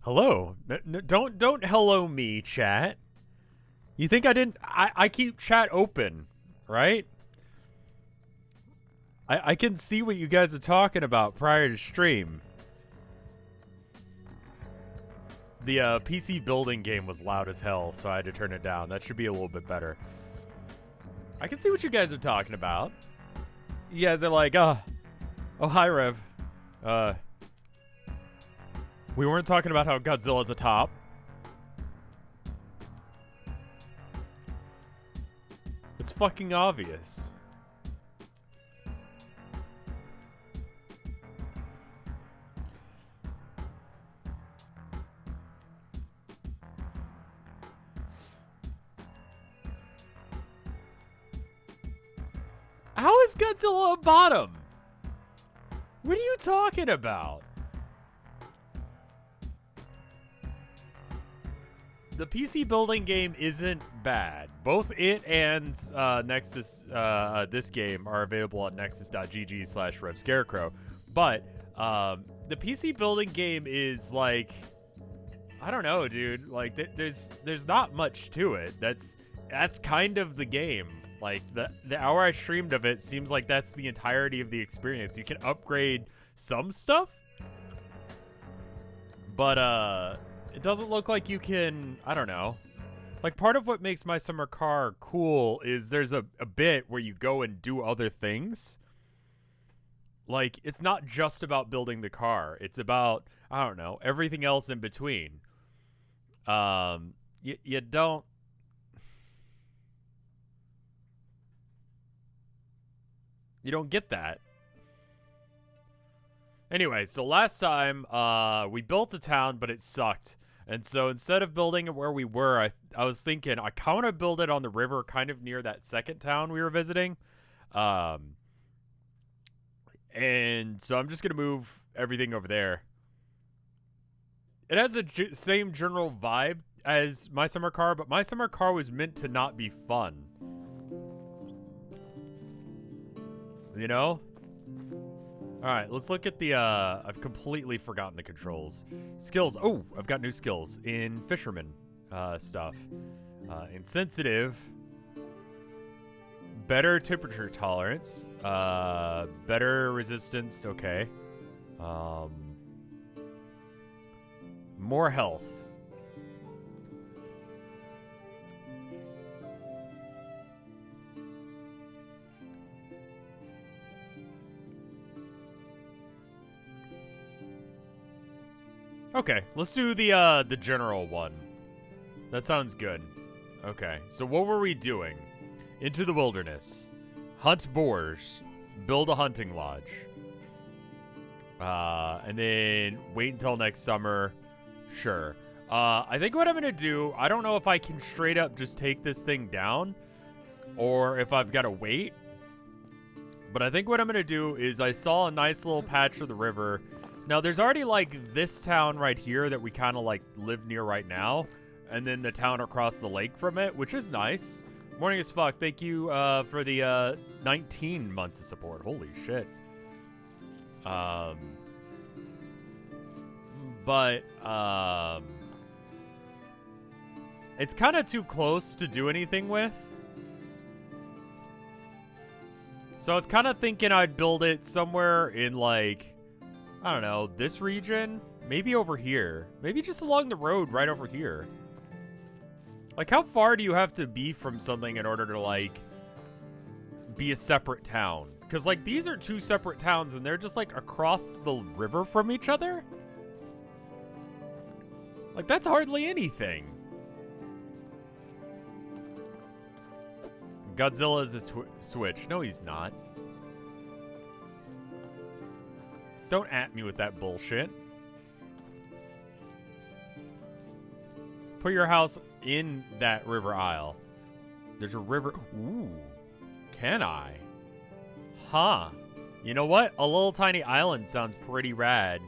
Hello. Don't hello me, chat. You think I didn't? I keep chat open, right? I can see what you guys are talking about prior to stream. The PC building game was loud as hell, so I had to turn it down. That should be a little bit better. I can see what you guys are talking about. You guys are like, oh hi, Rev. We weren't talking about how Godzilla's a top. It's fucking obvious. How is Godzilla a bottom? What are you talking about? The PC building game isn't bad. Both it and Nexus, this game, are available on nexus.gg/RevScarecrow. But the PC building game is like, I don't know, dude. Like, there's not much to it. That's kind of the game. Like, the hour I streamed of it seems like that's the entirety of the experience. You can upgrade some stuff, but it doesn't look like you can, I don't know. Like, part of what makes My Summer Car cool is there's a bit where you go and do other things. Like, it's not just about building the car. It's about, I don't know, everything else in between. You don't... You don't get that. Anyway, so last time, we built a town, but it sucked. And so instead of building it where we were, I was thinking I kind of want to build it on the river, kind of near that second town we were visiting. And so I'm just going to move everything over there. It has the same general vibe as My Summer Car, but My Summer Car was meant to not be fun. You know? Alright, let's look at the, I've completely forgotten the controls. Skills. Oh, I've got new skills in Fisherman, stuff. Insensitive. Better temperature tolerance. Better resistance, okay. More health. Okay, let's do the general one. That sounds good. Okay, so what were we doing? Into the wilderness. Hunt boars. Build a hunting lodge. And then wait until next summer. Sure. I think what I'm gonna do, I don't know if I can straight up just take this thing down, or if I've gotta wait. But I think what I'm gonna do is I saw a nice little patch of the river. Now, there's already, like, this town right here that we kind of, like, live near right now. And then the town across the lake from it, which is nice. Morning as fuck. Thank you for the 19 months of support. Holy shit. It's kind of too close to do anything with. So I was kind of thinking I'd build it somewhere in, like, I don't know, this region? Maybe over here. Maybe just along the road right over here. Like, how far do you have to be from something in order to, like, be a separate town? Because, like, these are two separate towns, and they're just, like, across the river from each other? Like, that's hardly anything. Godzilla is a switch. No, he's not. Don't at me with that bullshit. Put your house in that river aisle. There's a river. Ooh. Can I? Huh. You know what? A little tiny island sounds pretty rad.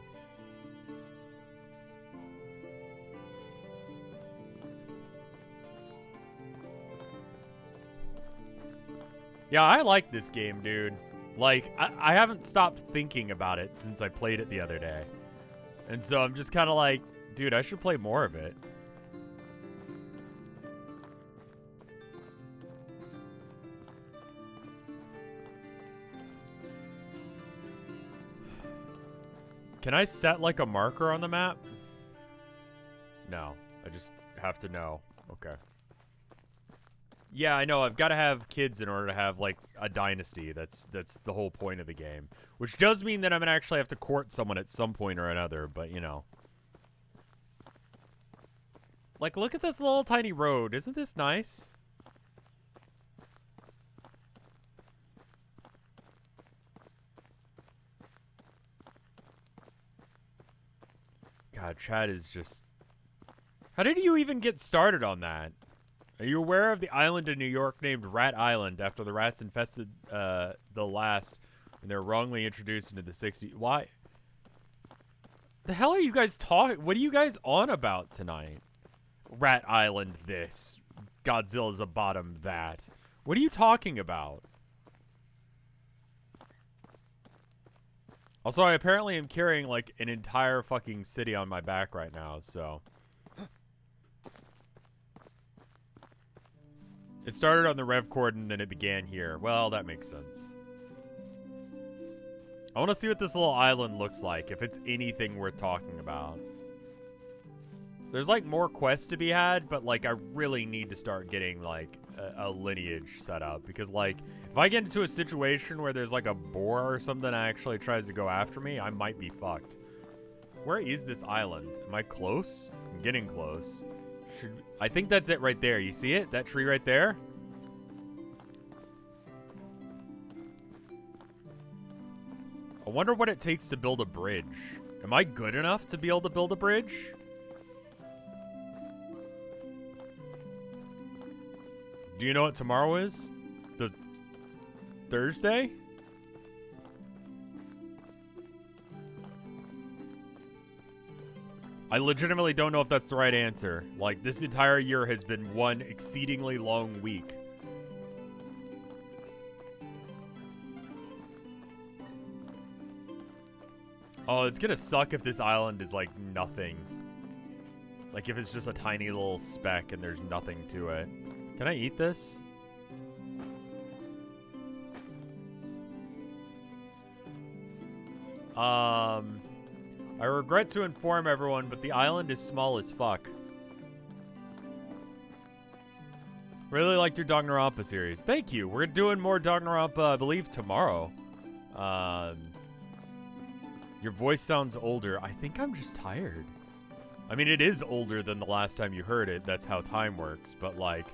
Yeah, I like this game, dude. Like, I haven't stopped thinking about it since I played it the other day. And so I'm just kind of like, Dude, I should play more of it. Can I set like a marker on the map? No, I just have to know. Okay. Yeah, I know. I've got to have kids in order to have like a dynasty. That's the whole point of the game. Which does mean that I'm gonna actually have to court someone at some point or another, but you know. Like, look at this little tiny road. Isn't this nice? God, Chad is just... How did you even get started on that? Are you aware of the island in New York named Rat Island after the rats infested the last when they were wrongly introduced into the 60s? Why? The hell are you guys talking? What are you guys on about tonight? Rat Island this. Godzilla's a bottom that. What are you talking about? Also, I apparently am carrying like an entire fucking city on my back right now, so... It started on the rev cord and then it began here. Well, that makes sense. I want to see what this little island looks like, if it's anything worth talking about. There's like more quests to be had, but like I really need to start getting like a lineage set up. Because like, if I get into a situation where there's like a boar or something that actually tries to go after me, I might be fucked. Where is this island? Am I close? I'm getting close. I think that's it right there. You see it? That tree right there? I wonder what it takes to build a bridge. Am I good enough to be able to build a bridge? Do you know what tomorrow is? The Thursday? I legitimately don't know if that's the right answer. Like, this entire year has been one exceedingly long week. Oh, it's gonna suck if this island is, like, nothing. Like, if it's just a tiny little speck and there's nothing to it. Can I eat this? I regret to inform everyone, but the island is small as fuck. Really liked your Danganronpa series. Thank you. We're doing more Danganronpa, I believe, tomorrow. Your voice sounds older. I think I'm just tired. I mean, it is older than the last time you heard it. That's how time works. But, like...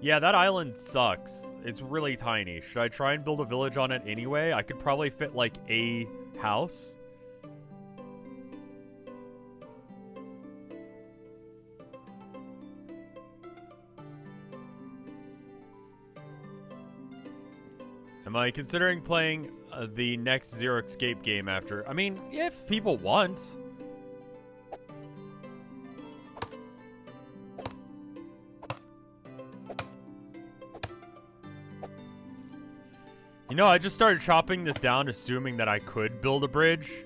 Yeah, that island sucks. It's really tiny. Should I try and build a village on it anyway? I could probably fit, like, a house. Am I considering playing the next Zero Escape game after? I mean, if people want. You know, I just started chopping this down, assuming that I could build a bridge.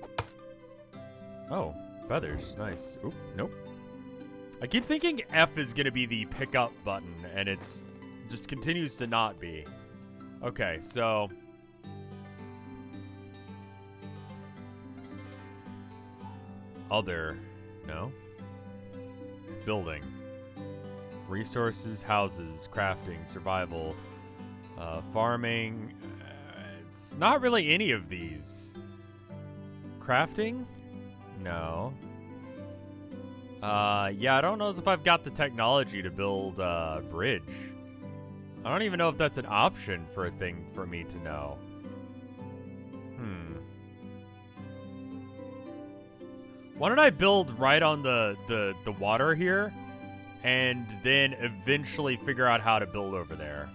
Oh, feathers. Nice. Oop, nope. I keep thinking F is going to be the pickup button, and it's just continues to not be. Okay, so... Other. No? Building. Resources, houses, crafting, survival, farming... It's not really any of these. Crafting? No. Yeah, I don't know if I've got the technology to build a bridge. I don't even know if that's an option for a thing for me to know. Why don't I build right on the water here, and then eventually figure out how to build over there?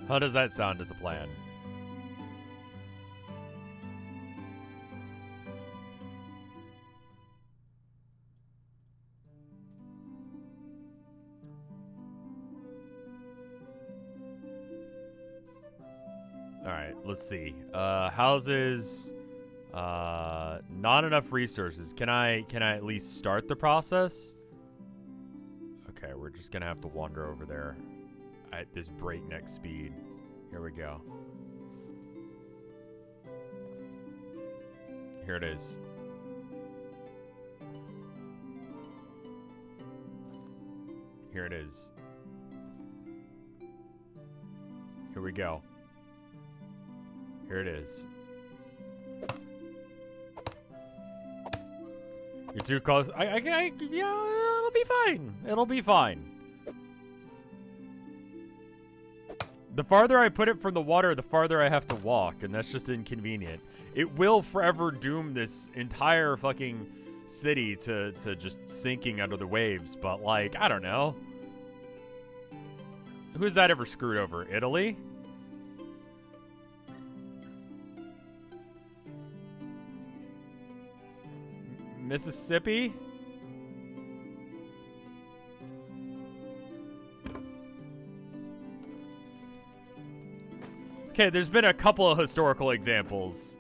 How does that sound as a plan? Alright, let's see. Houses, Not enough resources. Can I at least start the process? Okay, we're just gonna have to wander over there at this breakneck speed. Here we go. Here it is. Here it is. Here we go. Here it is. You're too close. Yeah, it'll be fine. It'll be fine. The farther I put it from the water, the farther I have to walk, and that's just inconvenient. It will forever doom this entire fucking city to just sinking under the waves, but like, I don't know. Who's that ever screwed over? Italy? Mississippi? Okay, there's been a couple of historical examples.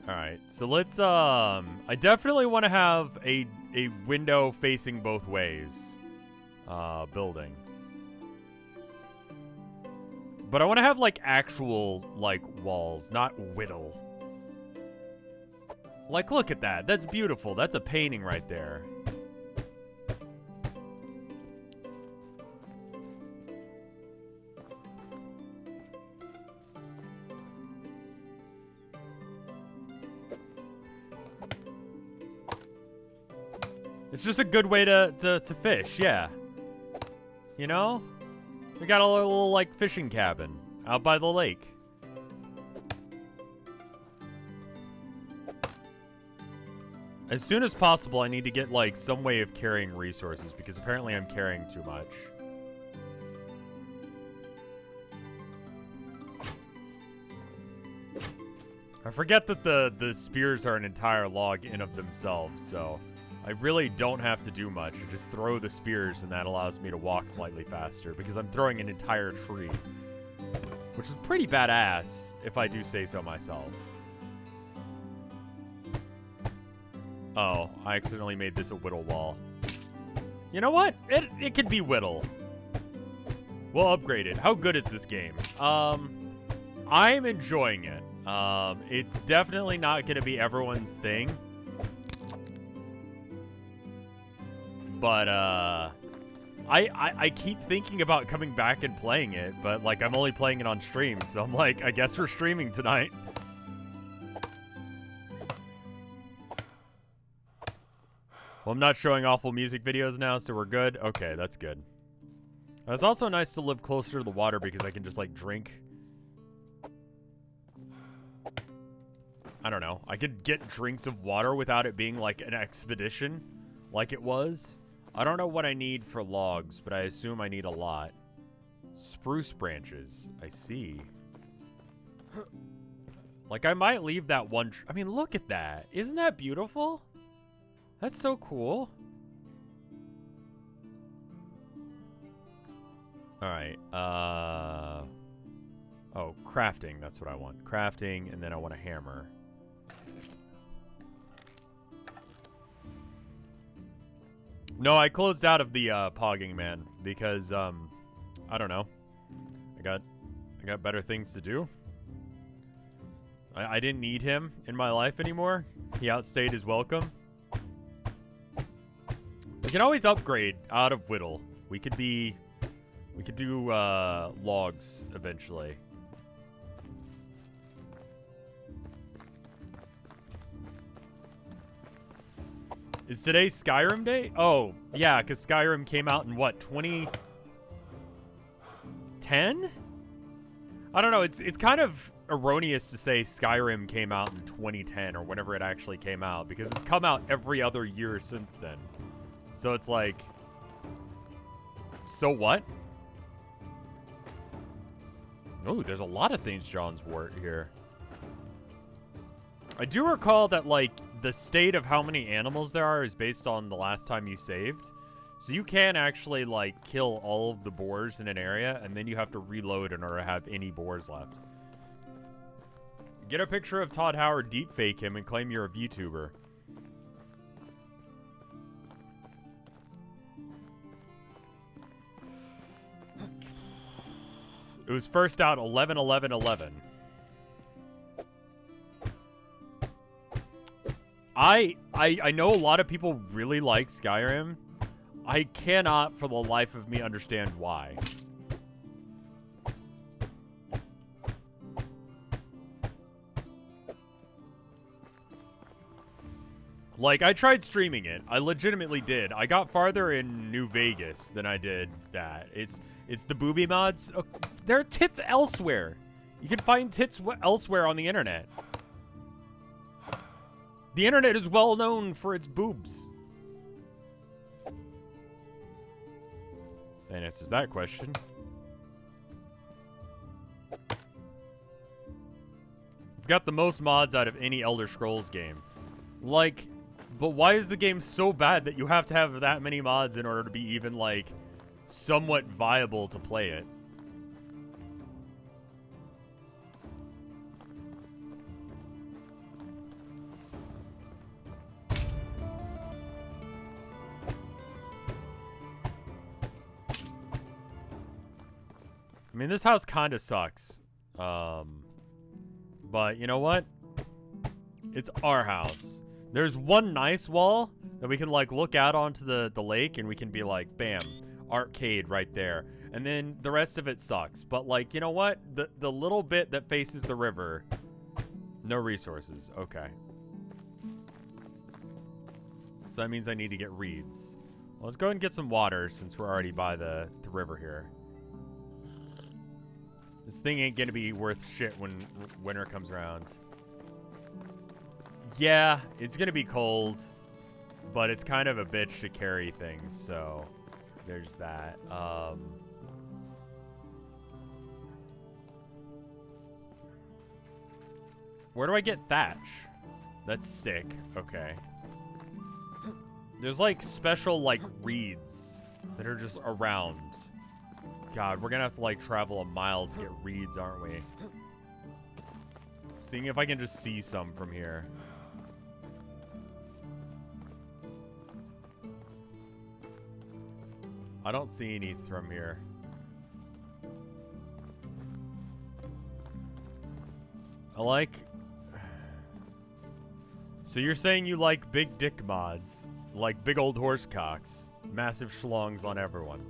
Alright, so let's, I definitely want to have a window facing both ways. Building. But I want to have, like, actual, like, walls, not whittle. Like, look at that. That's beautiful. That's a painting right there. It's just a good way to fish, yeah. You know? We got a little, like, fishing cabin out by the lake. As soon as possible, I need to get, like, some way of carrying resources, because apparently I'm carrying too much. I forget that the spears are an entire log in of themselves, so I really don't have to do much. I just throw the spears, and that allows me to walk slightly faster, because I'm throwing an entire tree. Which is pretty badass, if I do say so myself. Oh, I accidentally made this a whittle wall. You know what? It could be whittle. We'll upgrade it. How good is this game? I'm enjoying it. It's definitely not going to be everyone's thing. But, I keep thinking about coming back and playing it, but, like, I'm only playing it on stream, so I'm like, I guess we're streaming tonight. Well, I'm not showing awful music videos now, so we're good. Okay, that's good. It's also nice to live closer to the water because I can just, like, drink. I don't know. I could get drinks of water without it being, like, an expedition, like it was. I don't know what I need for logs, but I assume I need a lot. Spruce branches. I see. Like, I might leave that one... I mean, look at that. Isn't that beautiful? That's so cool. Alright, oh, crafting, that's what I want. Crafting, and then I want a hammer. No, I closed out of the, pogging man, because, I don't know. I got better things to do. I didn't need him in my life anymore. He outstayed his welcome. We can always upgrade out of whittle. We could do logs eventually. Is today Skyrim Day? Oh, yeah, because Skyrim came out in what, 2010? I don't know, it's kind of erroneous to say Skyrim came out in 2010 or whenever it actually came out, because it's come out every other year since then. So it's like, so what? Oh, there's a lot of St. John's wort here. I do recall that, like, the state of how many animals there are is based on the last time you saved. So you can actually, like, kill all of the boars in an area, and then you have to reload in order to have any boars left. Get a picture of Todd Howard, deepfake him, and claim you're a VTuber. It was first out 11/11/11. I know a lot of people really like Skyrim. I cannot for the life of me understand why. Like, I tried streaming it. I legitimately did. I got farther in New Vegas than I did that. It's the booby mods. Oh, there are tits elsewhere. You can find tits elsewhere on the internet. The internet is well known for its boobs. That answers that question. It's got the most mods out of any Elder Scrolls game. Like, but why is the game so bad that you have to have that many mods in order to be even, like, somewhat viable to play it? I mean, this house kind of sucks. But you know what? It's our house. There's one nice wall that we can, like, look out onto the lake, and we can be like, bam, arcade right there. And then the rest of it sucks. But, like, you know what? The little bit that faces the river, no resources. Okay. So that means I need to get reeds. Well, let's go ahead and get some water since we're already by the river here. This thing ain't gonna be worth shit when winter comes around. Yeah, it's gonna be cold, but it's kind of a bitch to carry things, so there's that. Where do I get thatch? That's stick. Okay. There's, like, special, like, reeds that are just around. God, we're gonna have to, like, travel a mile to get reeds, aren't we? Seeing if I can just see some from here. I don't see any from here. I like... So you're saying you like big dick mods? Like big old horse cocks? Massive schlongs on everyone?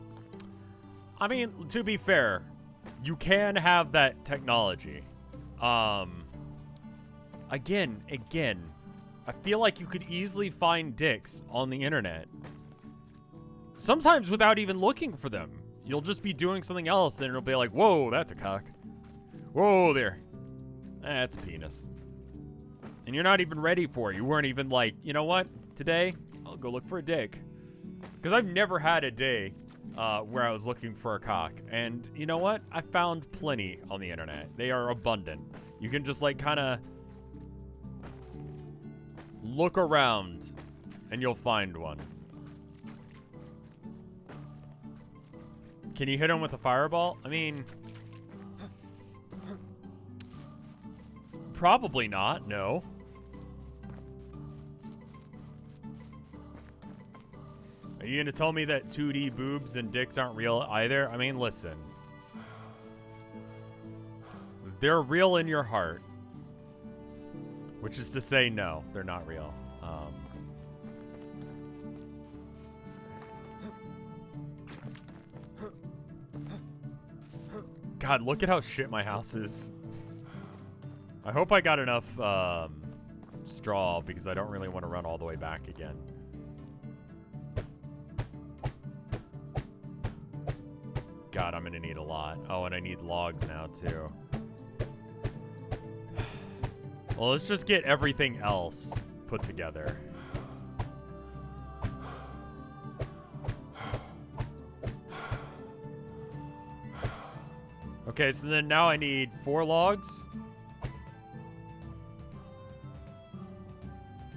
I mean, to be fair, you can have that technology. Again, I feel like you could easily find dicks on the internet. Sometimes without even looking for them. You'll just be doing something else and it'll be like, whoa, that's a cock. Whoa, there. That's a penis. And you're not even ready for it. You weren't even like, you know what? Today, I'll go look for a dick. Because I've never had a day where I was looking for a cock. And you know what? I found plenty on the internet. They are abundant. You can just, like, kind of look around and you'll find one. Can you hit him with a fireball? I mean, probably not, no. Are you gonna tell me that 2D boobs and dicks aren't real either? I mean, listen. They're real in your heart. Which is to say, no, they're not real. God, look at how shit my house is. I hope I got enough straw because I don't really want to run all the way back again. God, I'm gonna need a lot. Oh, and I need logs now too. Well, let's just get everything else put together. Okay, so then now I need 4 logs.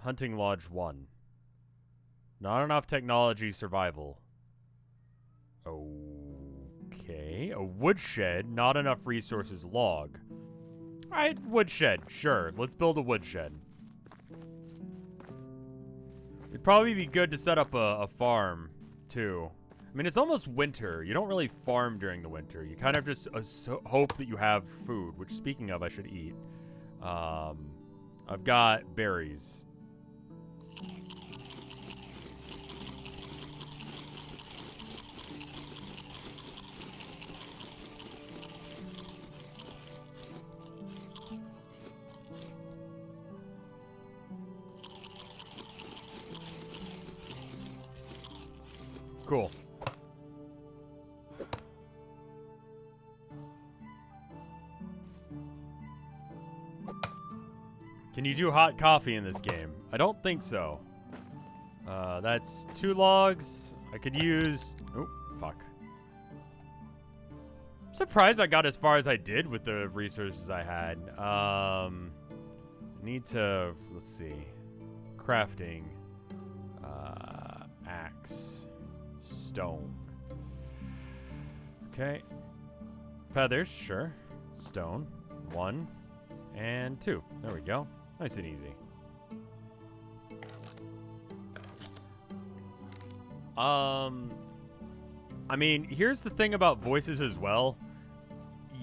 Hunting Lodge 1. Not enough technology survival. Okay. A woodshed. Not enough resources log. Alright, woodshed. Sure. Let's build a woodshed. It'd probably be good to set up a farm, too. I mean, it's almost winter. You don't really farm during the winter. You kind of just hope that you have food, which, speaking of, I should eat. I've got berries. Cool. Can you do hot coffee in this game? I don't think so. That's 2 logs. I could use... Oh, fuck. I'm surprised I got as far as I did with the resources I had. Need to... Let's see. Crafting. Axe. Stone. Okay. Feathers, sure. Stone. 1 and 2. There we go. Nice and easy. I mean, here's the thing about voices as well.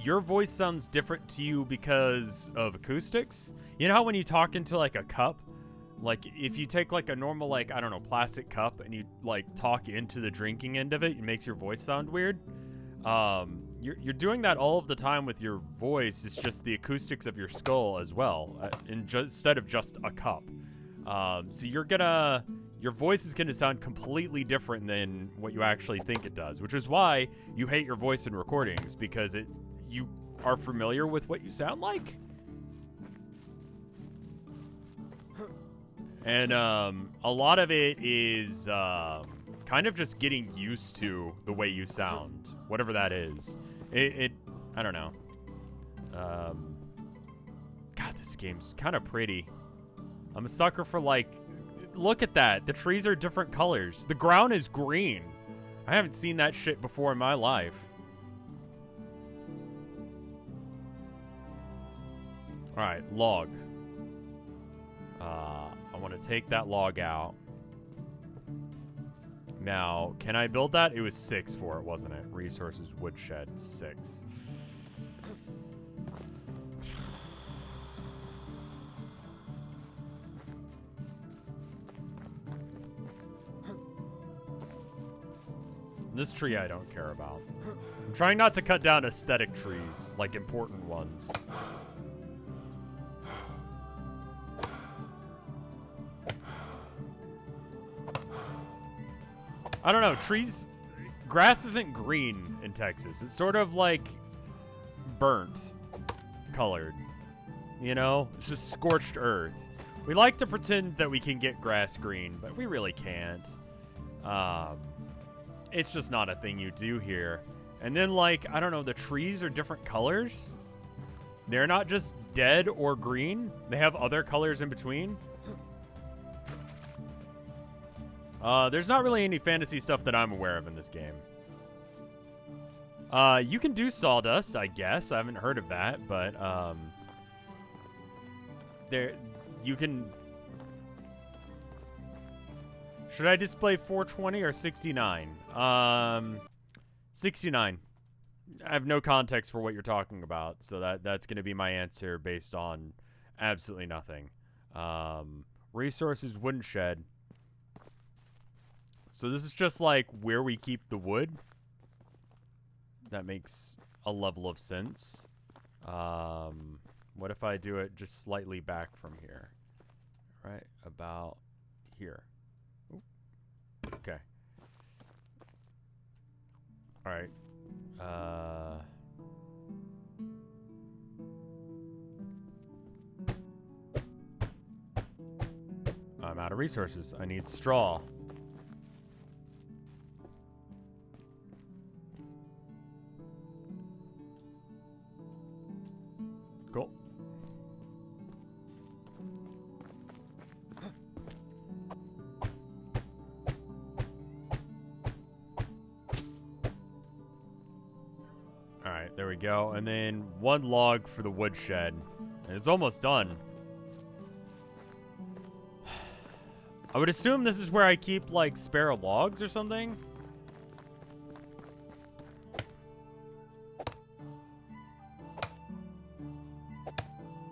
Your voice sounds different to you because of acoustics. You know how when you talk into like a cup, like if you take like a normal, like, I don't know, plastic cup and you like talk into the drinking end of it, it makes your voice sound weird. You're doing that all of the time with your voice. It's just the acoustics of your skull as well, instead of just a cup. So your voice is gonna sound completely different than what you actually think it does, which is why you hate your voice in recordings, because you are familiar with what you sound like. And a lot of it is kind of just getting used to the way you sound, whatever that is. I don't know. God, this game's kind of pretty. I'm a sucker for, like, look at that. The trees are different colors. The ground is green. I haven't seen that shit before in my life. All right, log. I want to take that log out. Now, can I build that? It was 6 for it, wasn't it? Resources, woodshed, 6. This tree I don't care about. I'm trying not to cut down aesthetic trees, like important ones. I don't know, grass isn't green in Texas. It's sort of like burnt colored, you know? It's just scorched earth. We like to pretend that we can get grass green, but we really can't. It's just not a thing you do here. And then, like, I don't know, the trees are different colors. They're not just dead or green. They have other colors in between. There's not really any fantasy stuff that I'm aware of in this game. You can do sawdust, I guess. I haven't heard of that, but, you can... Should I display 420 or 69? 69. I have no context for what you're talking about, so that's going to be my answer based on absolutely nothing. Resources, wooden shed. So this is just like where we keep the wood. That makes a level of sense. What if I do it just slightly back from here? Right about here. Ooh. Okay. All right. I'm out of resources. I need straw. Cool. Alright, there we go. And then 1 log for the woodshed. And it's almost done. I would assume this is where I keep, like, spare logs or something.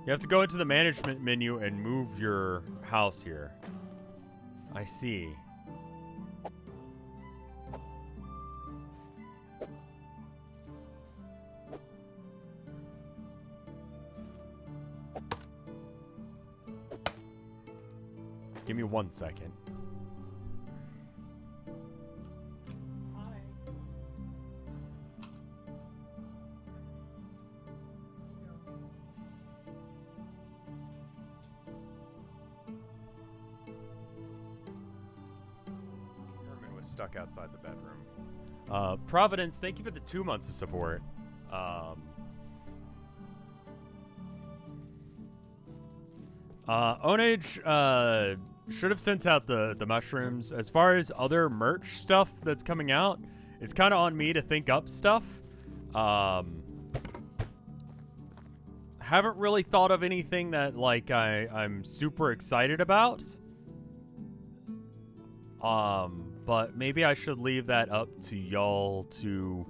You have to go into the management menu and move your house here. I see. Give me 1 second. Herman was stuck outside the bedroom. Providence, thank you for the 2 months of support. Onage, should have sent out the mushrooms. As far as other merch stuff that's coming out, it's kind of on me to think up stuff. Haven't really thought of anything that, like, I'm super excited about. But maybe I should leave that up to y'all to,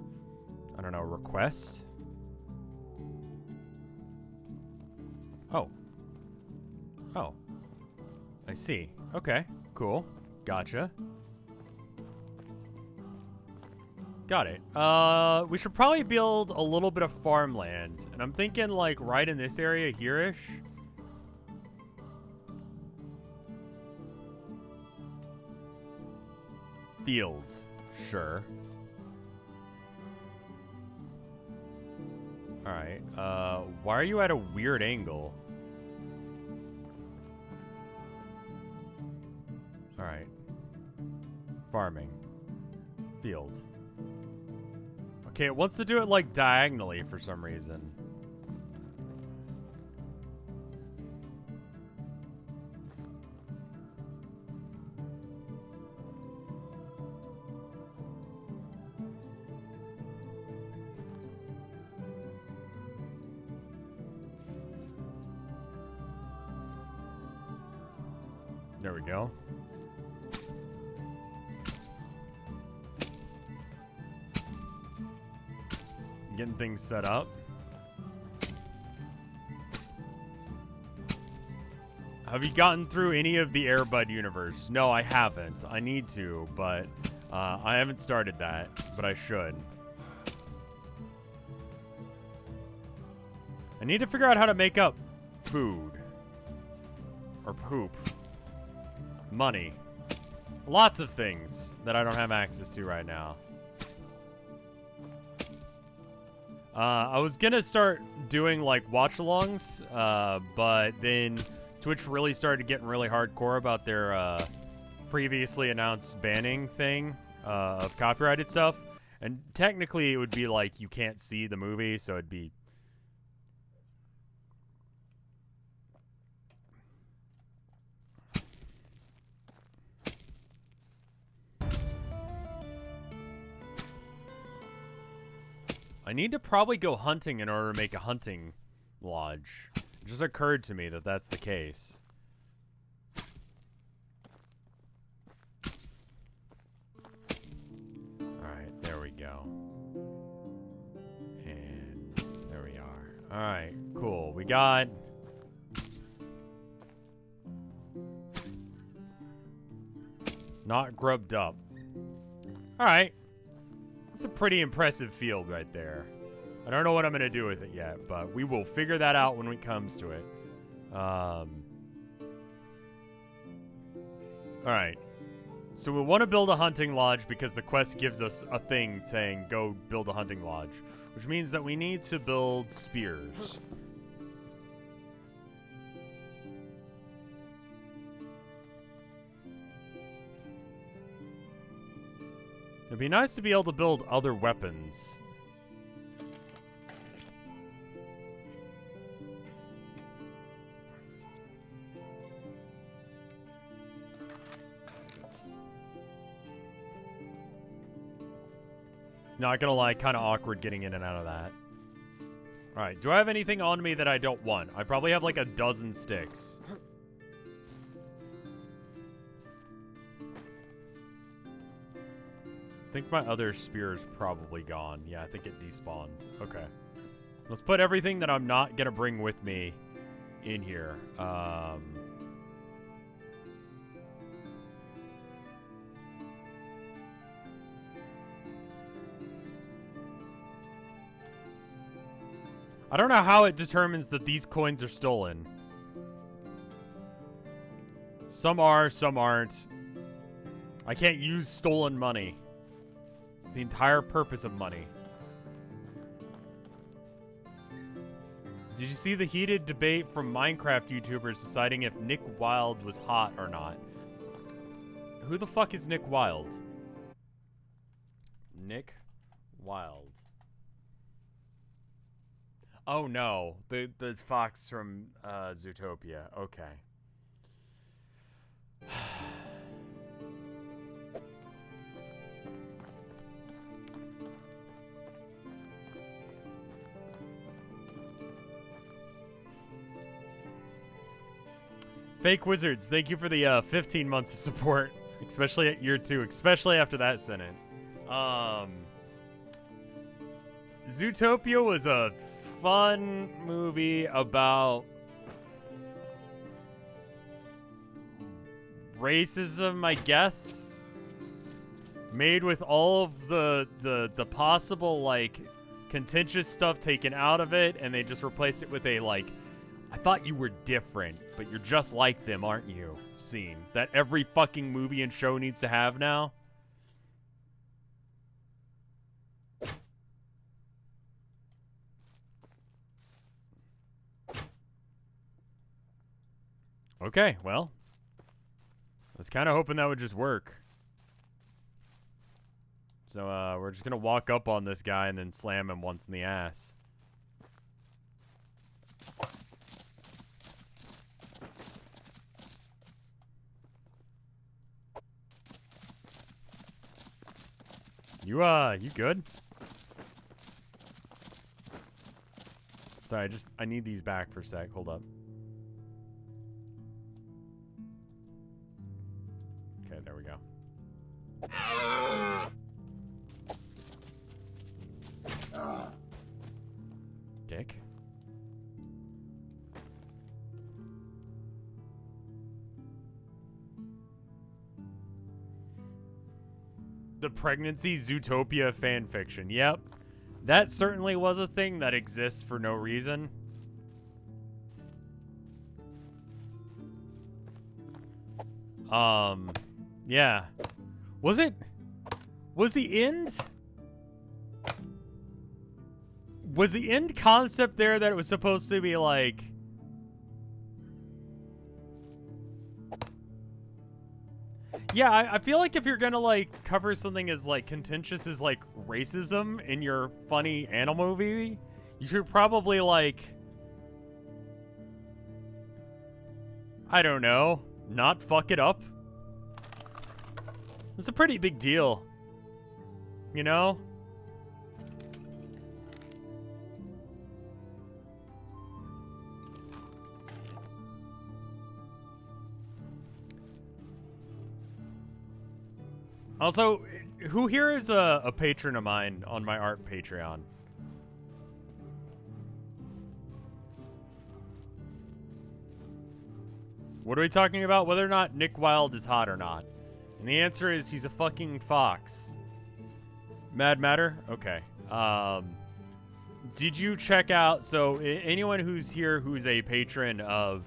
I don't know, request. Oh. Oh. I see. Okay. Cool. Gotcha. Got it. We should probably build a little bit of farmland. And I'm thinking, like, right in this area here-ish. Field. Sure. Alright. Why are you at a weird angle? Alright. Farming. Field. Okay, it wants to do it, like, diagonally for some reason. There we go. Getting things set up. Have you gotten through any of the Airbud universe? No, I haven't. I need to, but I haven't started that, but I should. I need to figure out how to make up food. Or poop. Money. Lots of things that I don't have access to right now. I was gonna start doing, like, watch-alongs, but then Twitch really started getting really hardcore about their previously announced banning thing of copyrighted stuff. And technically it would be like you can't see the movie, so it'd be... I need to probably go hunting in order to make a hunting lodge. It just occurred to me that that's the case. Alright, there we go. And there we are. Alright, cool. We got... not grubbed up. Alright. That's a pretty impressive field right there. I don't know what I'm going to do with it yet, but we will figure that out when it comes to it. Alright. So we want to build a hunting lodge because the quest gives us a thing saying go build a hunting lodge. Which means that we need to build spears. It'd be nice to be able to build other weapons. Not gonna lie, kind of awkward getting in and out of that. Alright, do I have anything on me that I don't want? I probably have like a dozen sticks. I think my other spear is probably gone. Yeah, I think it despawned. Okay. Let's put everything that I'm not gonna bring with me in here. I don't know how it determines that these coins are stolen. Some are, some aren't. I can't use stolen money. It's the entire purpose of money. Did you see the heated debate from Minecraft YouTubers deciding if Nick Wilde was hot or not? Who the fuck is Nick Wilde? Nick Wilde. Oh no, the fox from Zootopia. Okay. Fake Wizards, thank you for the 15 months of support, especially at year 2, especially after that sentence. Zootopia was a fun movie about racism, I guess. Made with all of the possible, like, contentious stuff taken out of it, and they just replaced it with a, like, I thought you were different, but you're just like them, aren't you? Scene that every fucking movie and show needs to have now. Okay, well, I was kind of hoping that would just work. So, we're just gonna walk up on this guy and then slam him once in the ass. You good? Sorry, I need these back for a sec. Hold up. Okay, there we go. Dick. The pregnancy Zootopia fanfiction. Yep. That certainly was a thing that exists for no reason. Yeah. Was the end? Was the end concept there that it was supposed to be like... Yeah, I feel like if you're gonna, like, cover something as, like, contentious as, like, racism in your funny animal movie, you should probably, like... I don't know. Not fuck it up. It's a pretty big deal. You know? Also, who here is a patron of mine on my art Patreon? What are we talking about? Whether or not Nick Wilde is hot or not. And the answer is he's a fucking fox. Mad Matter? Okay. Did you check out... So, anyone who's here who's a patron of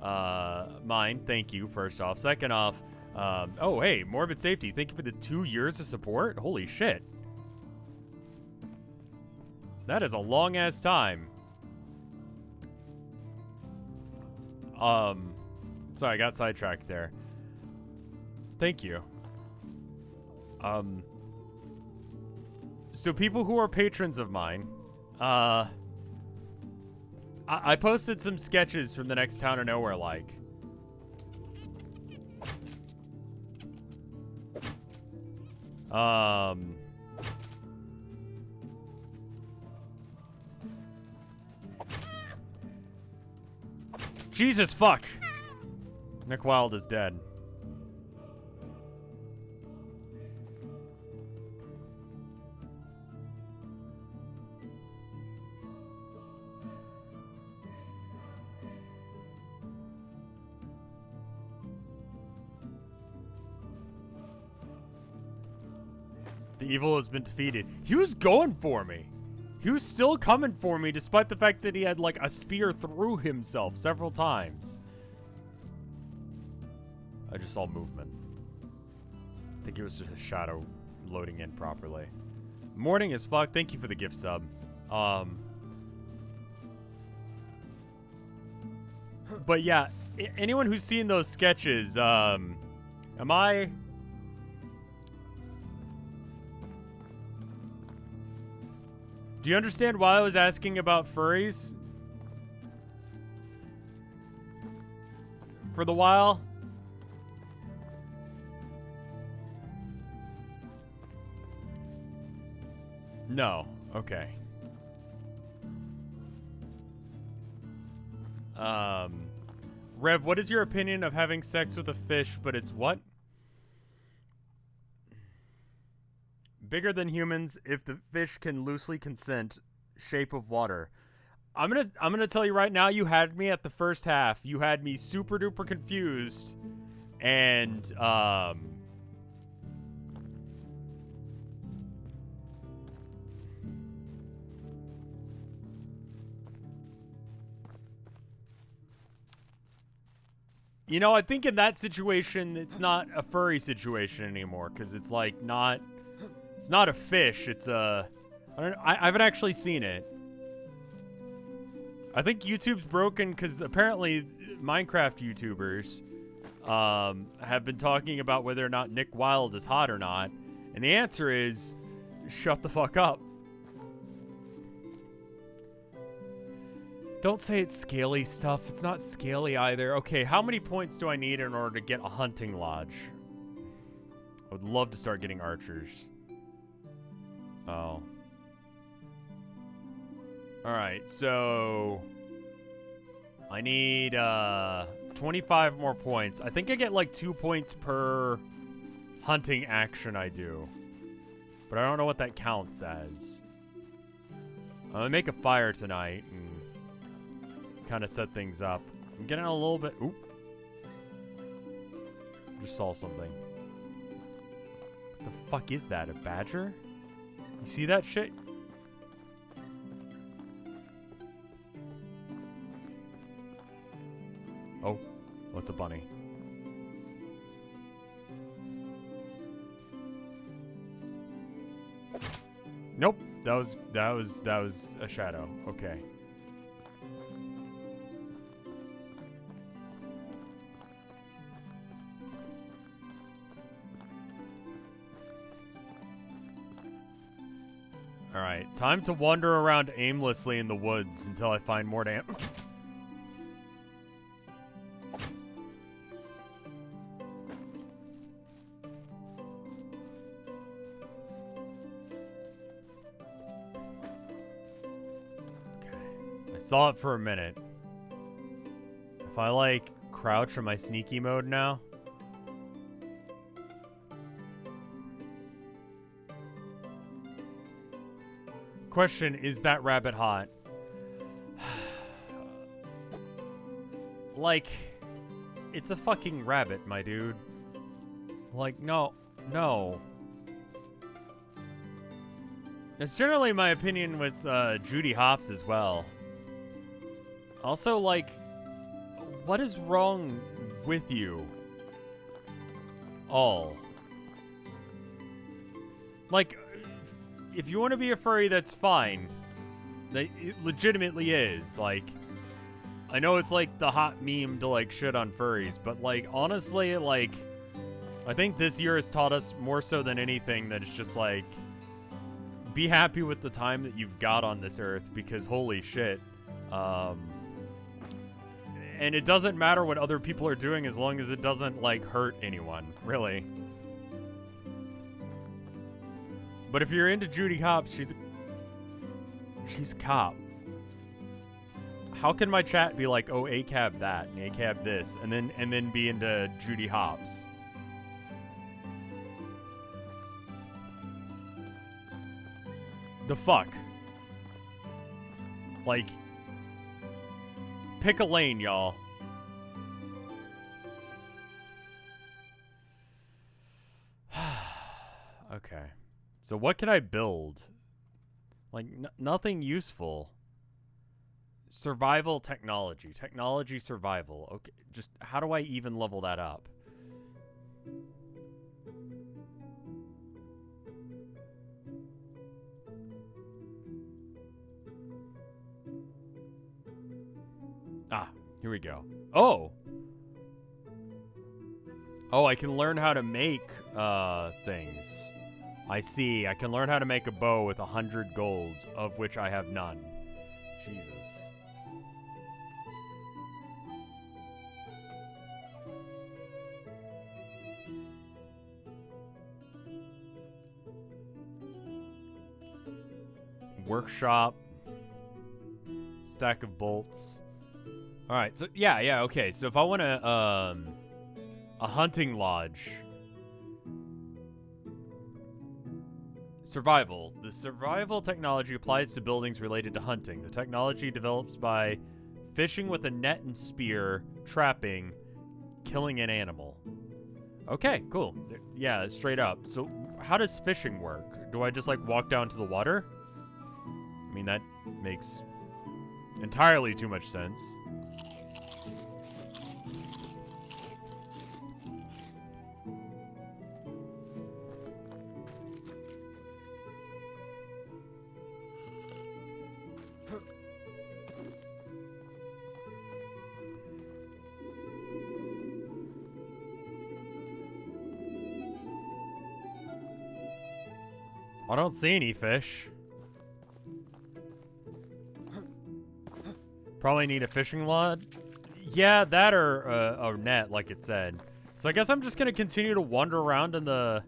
mine, thank you, first off. Second off, oh, hey, Morbid Safety, thank you for the 2 years of support. Holy shit. That is a long-ass time. Sorry, I got sidetracked there. Thank you. So people who are patrons of mine, I posted some sketches from the next Town of Nowhere like. Jesus, fuck. Nick Wilde is dead. The evil has been defeated. He was going for me. He was still coming for me despite the fact that he had like a spear through himself several times. I just saw movement. I think it was just a shadow loading in properly. Morning as fuck. Thank you for the gift sub. But yeah, anyone who's seen those sketches, am I... Do you understand why I was asking about furries? For the while? No. Okay. Rev, what is your opinion of having sex with a fish, but it's what? Bigger than humans if the fish can loosely consent. Shape of water. I'm gonna tell you right now, you had me at the first half. You had me super duper confused. And you know, I think in that situation it's not a furry situation anymore, because it's like not... It's not a fish, it's a... I haven't actually seen it. I think YouTube's broken because apparently Minecraft YouTubers have been talking about whether or not Nick Wilde is hot or not. And the answer is, shut the fuck up. Don't say it's scaly stuff. It's not scaly either. Okay, how many points do I need in order to get a hunting lodge? I would love to start getting archers. Oh. Alright, so... I need, 25 more points. I think I get, like, 2 points per hunting action I do. But I don't know what that counts as. I'm gonna make a fire tonight and kind of set things up. I'm getting a little bit... Oop. Just saw something. What the fuck is that? A badger? You see that shit? Oh, it's a bunny. Nope, that was a shadow. Okay. Alright, time to wander around aimlessly in the woods until I find more to... I saw it for a minute. If I, like, crouch in my sneaky mode now... Question, is that rabbit hot? Like, it's a fucking rabbit, my dude. Like, no. It's generally my opinion with Judy Hopps as well. Also, like, what is wrong with you? All. Like... If you want to be a furry, that's fine. It legitimately is. Like, I know it's like the hot meme to like shit on furries, but like honestly, like, I think this year has taught us more so than anything that it's just like, be happy with the time that you've got on this earth, because holy shit. And it doesn't matter what other people are doing as long as it doesn't like hurt anyone, really. But if you're into Judy Hopps, she's a cop. How can my chat be like, oh, ACAB that and ACAB this, and then be into Judy Hopps? The fuck? Like, pick a lane, y'all. Okay. So what can I build? Like, nothing useful. Survival technology. Technology survival. Okay, just how do I even level that up? Ah, here we go. Oh! Oh, I can learn how to make, things. I see. I can learn how to make a bow with 100 gold, of which I have none. Jesus. Workshop. Stack of bolts. Alright, so, yeah, okay. So if I want a hunting lodge. Survival. The survival technology applies to buildings related to hunting. The technology develops by fishing with a net and spear, trapping, killing an animal. Okay, cool. Yeah, straight up. So how does fishing work? Do I just like walk down to the water? I mean, that makes entirely too much sense. I don't see any fish. Probably need a fishing rod. Yeah, that or a net, like it said. So I guess I'm just gonna continue to wander around in the...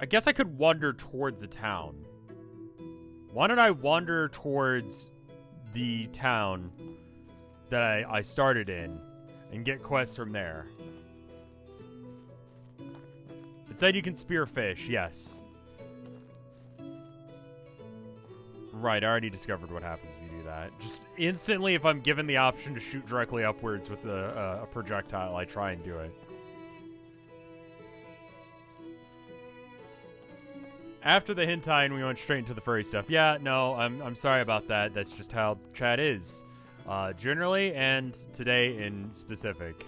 I guess I could wander towards the town. Why don't I wander towards the town that I started in and get quests from there? It said you can spear fish, yes. Right, I already discovered what happens if you do that. Just instantly, if I'm given the option to shoot directly upwards with a projectile, I try and do it. After the hentai, and we went straight into the furry stuff. Yeah, no, I'm sorry about that. That's just how chat is. Generally, and today in specific.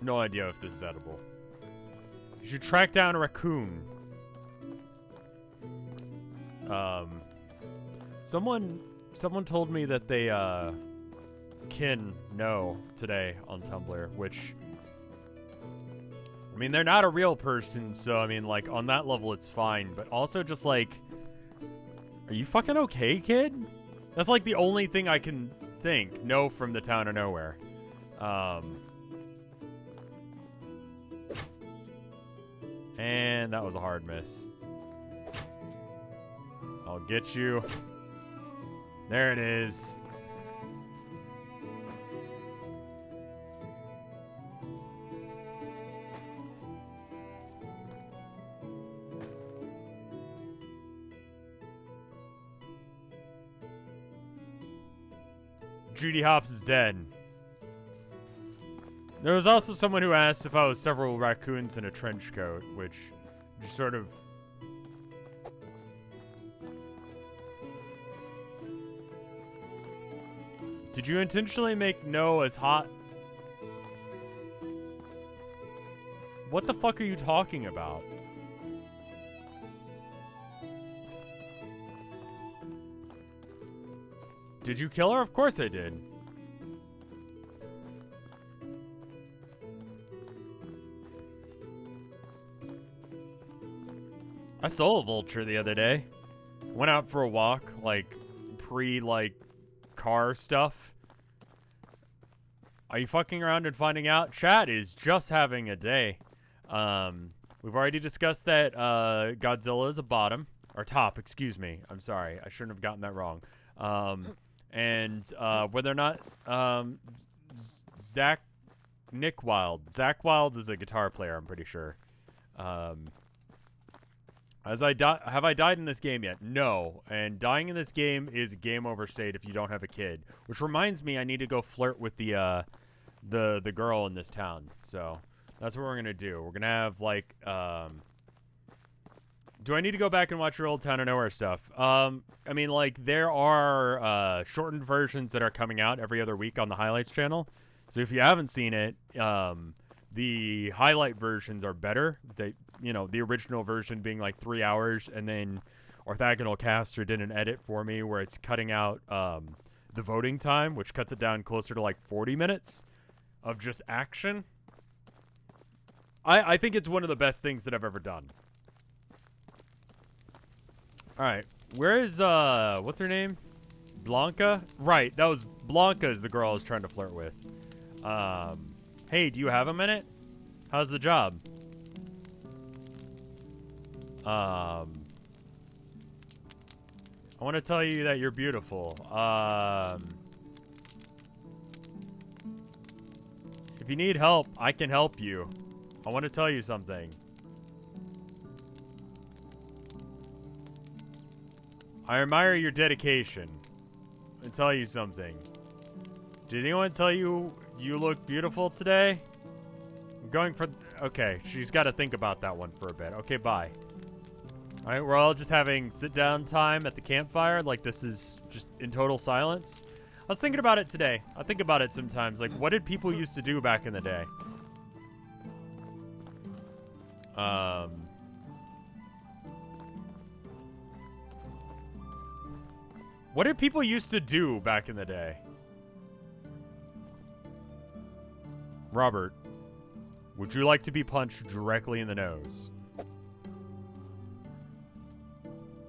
No idea if this is edible. You should track down a raccoon. Someone told me that they can know today on Tumblr, which, I mean, they're not a real person, so I mean, like, on that level it's fine, but also just like, are you fucking okay, kid? That's like the only thing I can think. No from the town of nowhere. And that was a hard miss. I'll get you. There it is. Judy Hopps is dead. There was also someone who asked if I was several raccoons in a trench coat, which just sort of... Did you intentionally make no as hot? What the fuck are you talking about? Did you kill her? Of course I did. I saw a vulture the other day. Went out for a walk, like, car stuff. Are you fucking around and finding out? Chat is just having a day. We've already discussed that Godzilla is a bottom. Or top, excuse me. I'm sorry. I shouldn't have gotten that wrong. And whether or not Zach Wild is a guitar player, I'm pretty sure. Have I died in this game yet? No. And dying in this game is a game over state if you don't have a kid. Which reminds me, I need to go flirt with the girl in this town. So that's what we're gonna do. We're gonna have like do I need to go back and watch your old Town of Nowhere stuff? I mean, like, there are shortened versions that are coming out every other week on the Highlights channel. So if you haven't seen it, the highlight versions are better. They, you know, the original version being like 3 hours, and then Orthogonal Caster did an edit for me where it's cutting out the voting time, which cuts it down closer to like 40 minutes of just action. I think it's one of the best things that I've ever done. Alright, where is, what's her name? Blanca? Right, that was, Blanca is the girl I was trying to flirt with. Hey, do you have a minute? How's the job? I want to tell you that you're beautiful. If you need help, I can help you. I want to tell you something. I admire your dedication. And tell you something. Did anyone tell you you look beautiful today? I'm going for... Okay, she's got to think about that one for a bit. Okay, bye. Alright, we're all just having sit-down time at the campfire. Like, this is just in total silence. I was thinking about it today. I think about it sometimes. Like, what did people used to do back in the day? What did people used to do back in the day? Robert, would you like to be punched directly in the nose?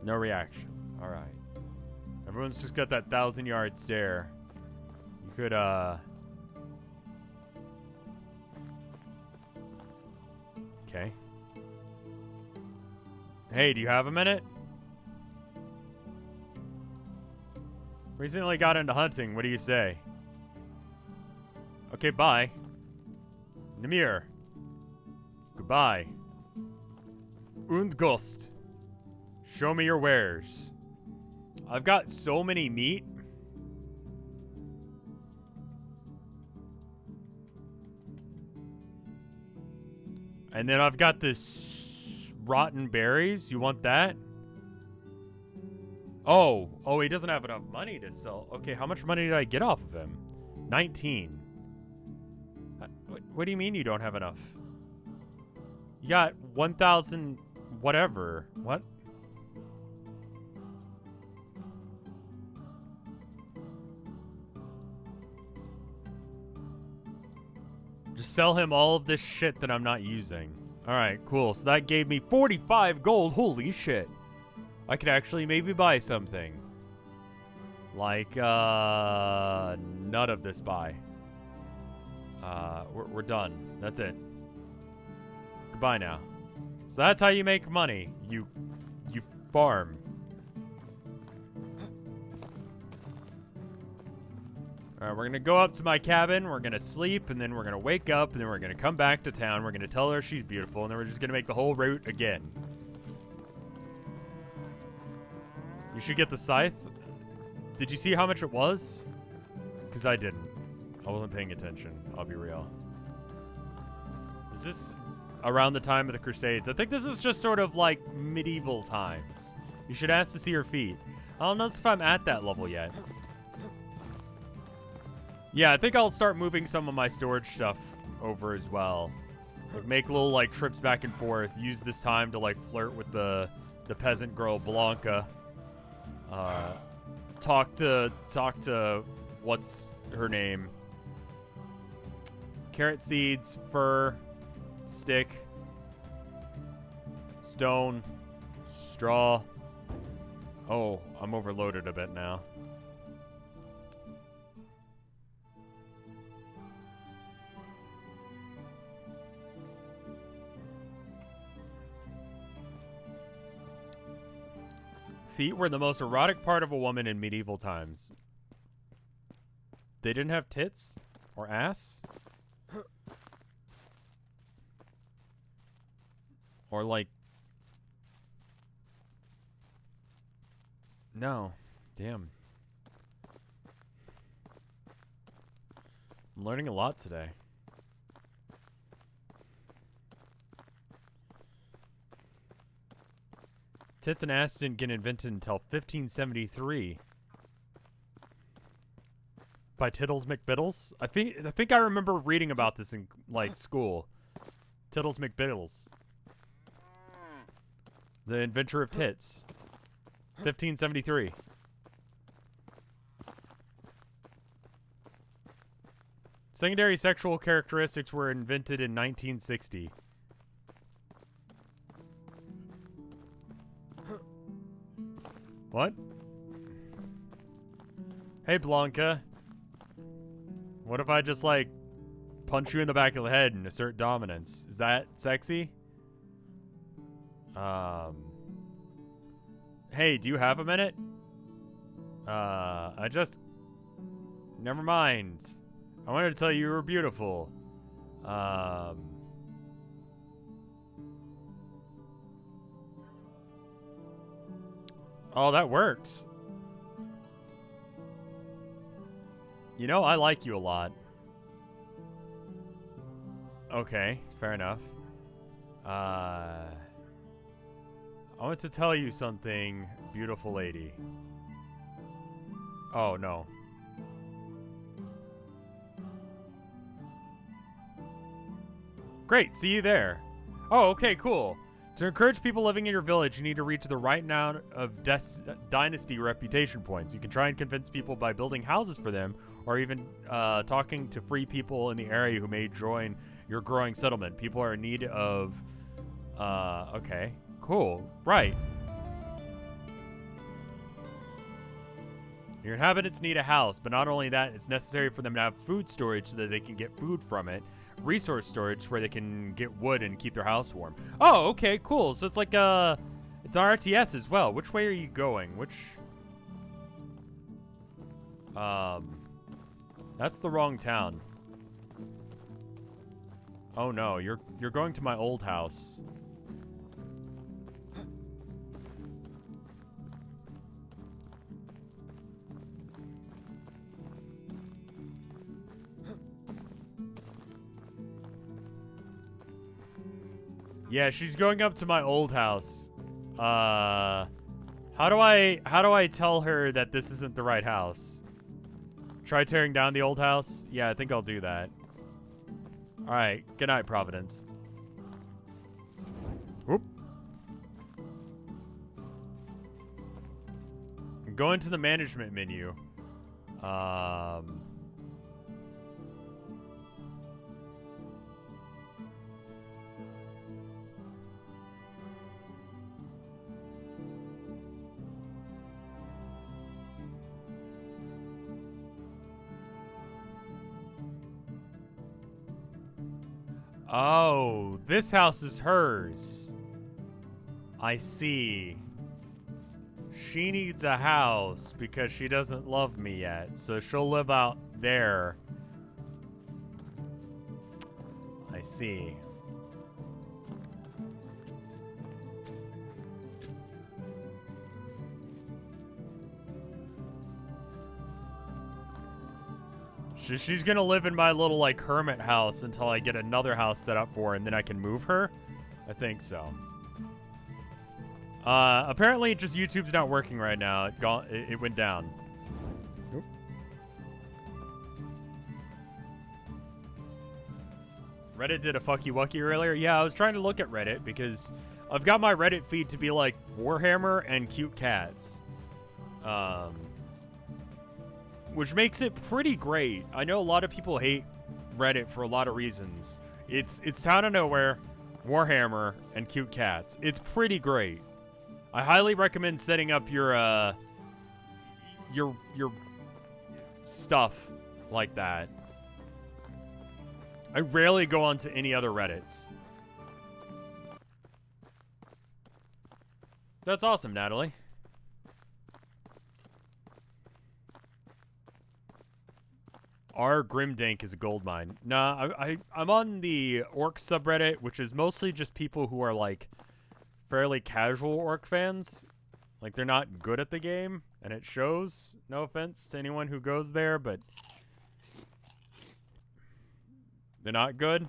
No reaction. All right. Everyone's just got that 1,000-yard stare. You could, Okay. Hey, do you have a minute? Recently got into hunting. What do you say? Okay, bye. Namir. Goodbye. Und Ghost. Show me your wares. I've got so many meat. And then I've got this rotten berries. You want that? Oh, he doesn't have enough money to sell. Okay, how much money did I get off of him? 19. What do you mean you don't have enough? You got 1,000 whatever. What? Just sell him all of this shit that I'm not using. Alright, cool. So that gave me 45 gold. Holy shit. I could actually maybe buy something. Like, none of this buy. We're done. That's it. Goodbye now. So that's how you make money. You farm. Alright, we're gonna go up to my cabin, we're gonna sleep, and then we're gonna wake up, and then we're gonna come back to town, we're gonna tell her she's beautiful, and then we're just gonna make the whole route again. You should get the scythe. Did you see how much it was? Because I didn't. I wasn't paying attention, I'll be real. Is this around the time of the Crusades? I think this is just sort of like medieval times. You should ask to see her feet. I don't know if I'm at that level yet. Yeah, I think I'll start moving some of my storage stuff over as well. Like, make little, like, trips back and forth. Use this time to, like, flirt with the peasant girl, Blanca. Talk to, what's her name? Carrot seeds, fur, stick, stone, straw. Oh, I'm overloaded a bit now. Feet were the most erotic part of a woman in medieval times. They didn't have tits? Or ass? Or like... No. Damn. I'm learning a lot today. Tits and ass didn't get invented until 1573. By Tittles McBiddles? I think I remember reading about this in like school. Tittles McBiddles. The inventor of tits. 1573. Secondary sexual characteristics were invented in 1960. What? Hey, Blanca. What if I just, like, punch you in the back of the head and assert dominance? Is that sexy? Hey, do you have a minute? Never mind. I wanted to tell you were beautiful. Oh, that worked. You know, I like you a lot. Okay, fair enough. I want to tell you something, beautiful lady. Oh, no. Great, see you there. Oh, okay, cool. To encourage people living in your village, you need to reach the right amount of Dynasty reputation points. You can try and convince people by building houses for them, or even talking to free people in the area who may join your growing settlement. People are in need of... okay, cool, right. Your inhabitants need a house, but not only that, it's necessary for them to have food storage so that they can get food from it. Resource storage where they can get wood and keep their house warm. Oh, okay, cool. So it's like it's an RTS as well. Which way are you going? Which that's the wrong town. Oh no, you're going to my old house. Yeah, she's going up to my old house. How do I tell her that this isn't the right house? Try tearing down the old house? Yeah, I think I'll do that. Alright, good night, Providence. Whoop. Go into the management menu. Oh, this house is hers. I see. She needs a house because she doesn't love me yet, so she'll live out there. I see. She's gonna live in my little, like, hermit house until I get another house set up for her, and then I can move her? I think so. Apparently just YouTube's not working right now. It went down. Oop. Reddit did a fucky wucky earlier. Yeah, I was trying to look at Reddit because I've got my Reddit feed to be like Warhammer and cute cats. Which makes it pretty great. I know a lot of people hate Reddit for a lot of reasons. It's town of nowhere, Warhammer, and cute cats. It's pretty great. I highly recommend setting up your stuff like that. I rarely go on to any other Reddits. That's awesome, Natalie. Our Grimdank is a gold mine. Nah, I'm on the orc subreddit, which is mostly just people who are, like, fairly casual orc fans. Like, they're not good at the game, and it shows. No offense to anyone who goes there, but they're not good.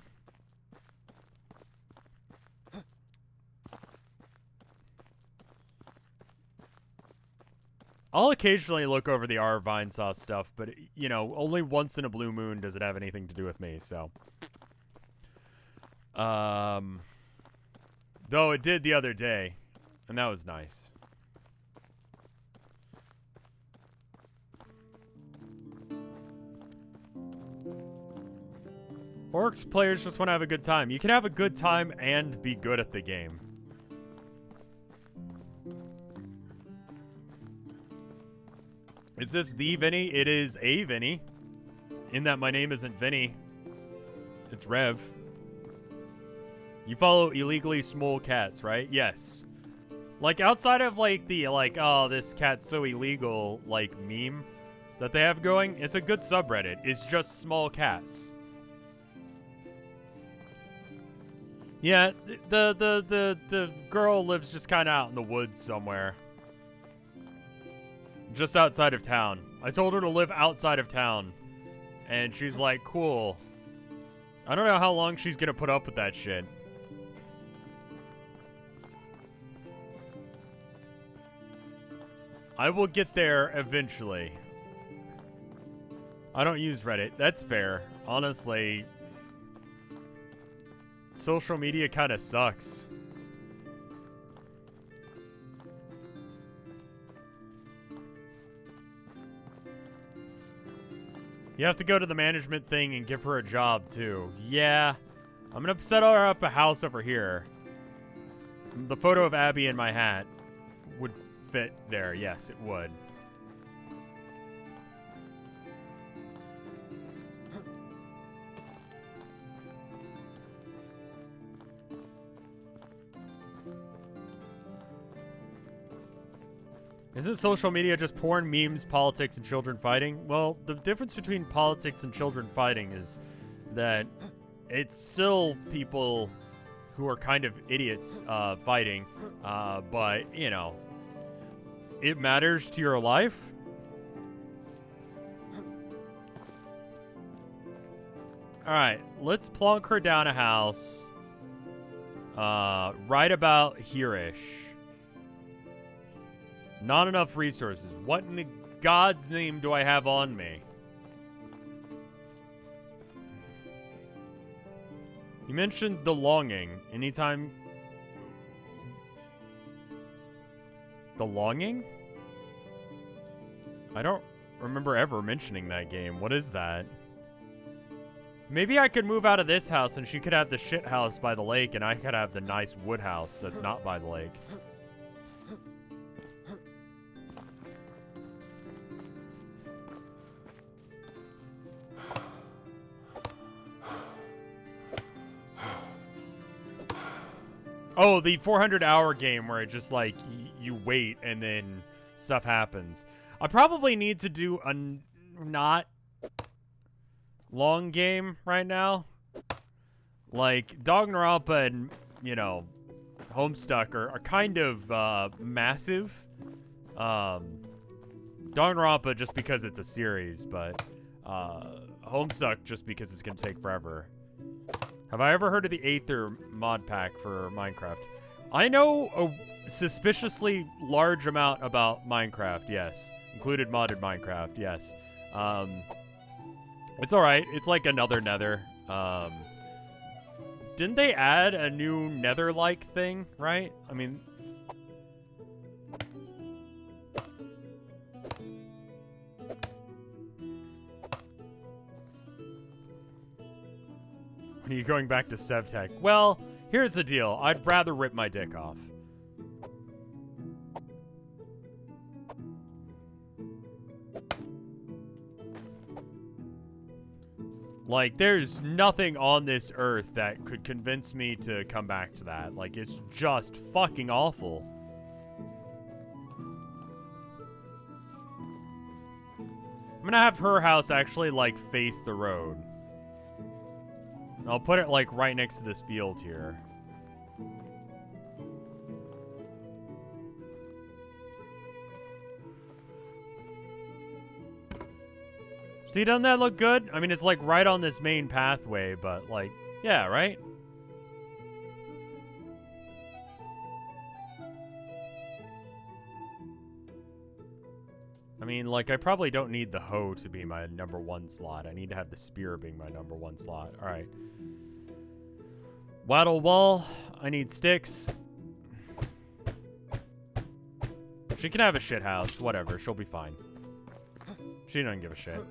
I'll occasionally look over the R Vinesauce stuff, but, you know, only once in a blue moon does it have anything to do with me, so. Though it did the other day, and that was nice. Orcs players just want to have a good time. You can have a good time and be good at the game. Is this the Vinny? It is a Vinny. In that my name isn't Vinny. It's Rev. You follow illegally small cats, right? Yes. Like, outside of, like, the, like, oh, this cat's so illegal, like, meme that they have going, it's a good subreddit. It's just small cats. Yeah, the girl lives just kind of out in the woods somewhere. Just outside of town. I told her to live outside of town. And she's like, cool. I don't know how long she's gonna put up with that shit. I will get there eventually. I don't use Reddit. That's fair. Honestly, social media kind of sucks. You have to go to the management thing and give her a job, too. Yeah. I'm gonna set her up a house over here. The photo of Abby in my hat would fit there. Yes, it would. Isn't social media just porn, memes, politics, and children fighting? Well, the difference between politics and children fighting is that it's still people who are kind of idiots fighting, but, you know, it matters to your life. Alright, let's plonk her down a house right about here-ish. Not enough resources. What in the God's name do I have on me? You mentioned the longing. Anytime... The longing? I don't remember ever mentioning that game. What is that? Maybe I could move out of this house and she could have the shit house by the lake and I could have the nice wood house that's not by the lake. Oh, the 400-hour game where it just, like, you wait and then stuff happens. I probably need to do a not long game right now. Like, Danganronpa and, you know, Homestuck are kind of massive. Danganronpa just because it's a series, but Homestuck just because it's going to take forever. Have I ever heard of the Aether mod pack for Minecraft? I know a suspiciously large amount about Minecraft, yes. Included modded Minecraft, yes. It's alright. It's like another Nether. Didn't they add a new Nether-like thing, right? I mean... When are you going back to SevTech? Well, here's the deal. I'd rather rip my dick off. Like, there's nothing on this earth that could convince me to come back to that. Like, it's just fucking awful. I gonna have her house actually, like, face the road. I'll put it, like, right next to this field here. See, doesn't that look good? I mean, it's, like, right on this main pathway, but, like, yeah, right? I mean, like, I probably don't need the hoe to be my #1 slot. I need to have the spear being my #1 slot. All right. Wattle wall. I need sticks. She can have a shit house. Whatever. She'll be fine. She doesn't give a shit.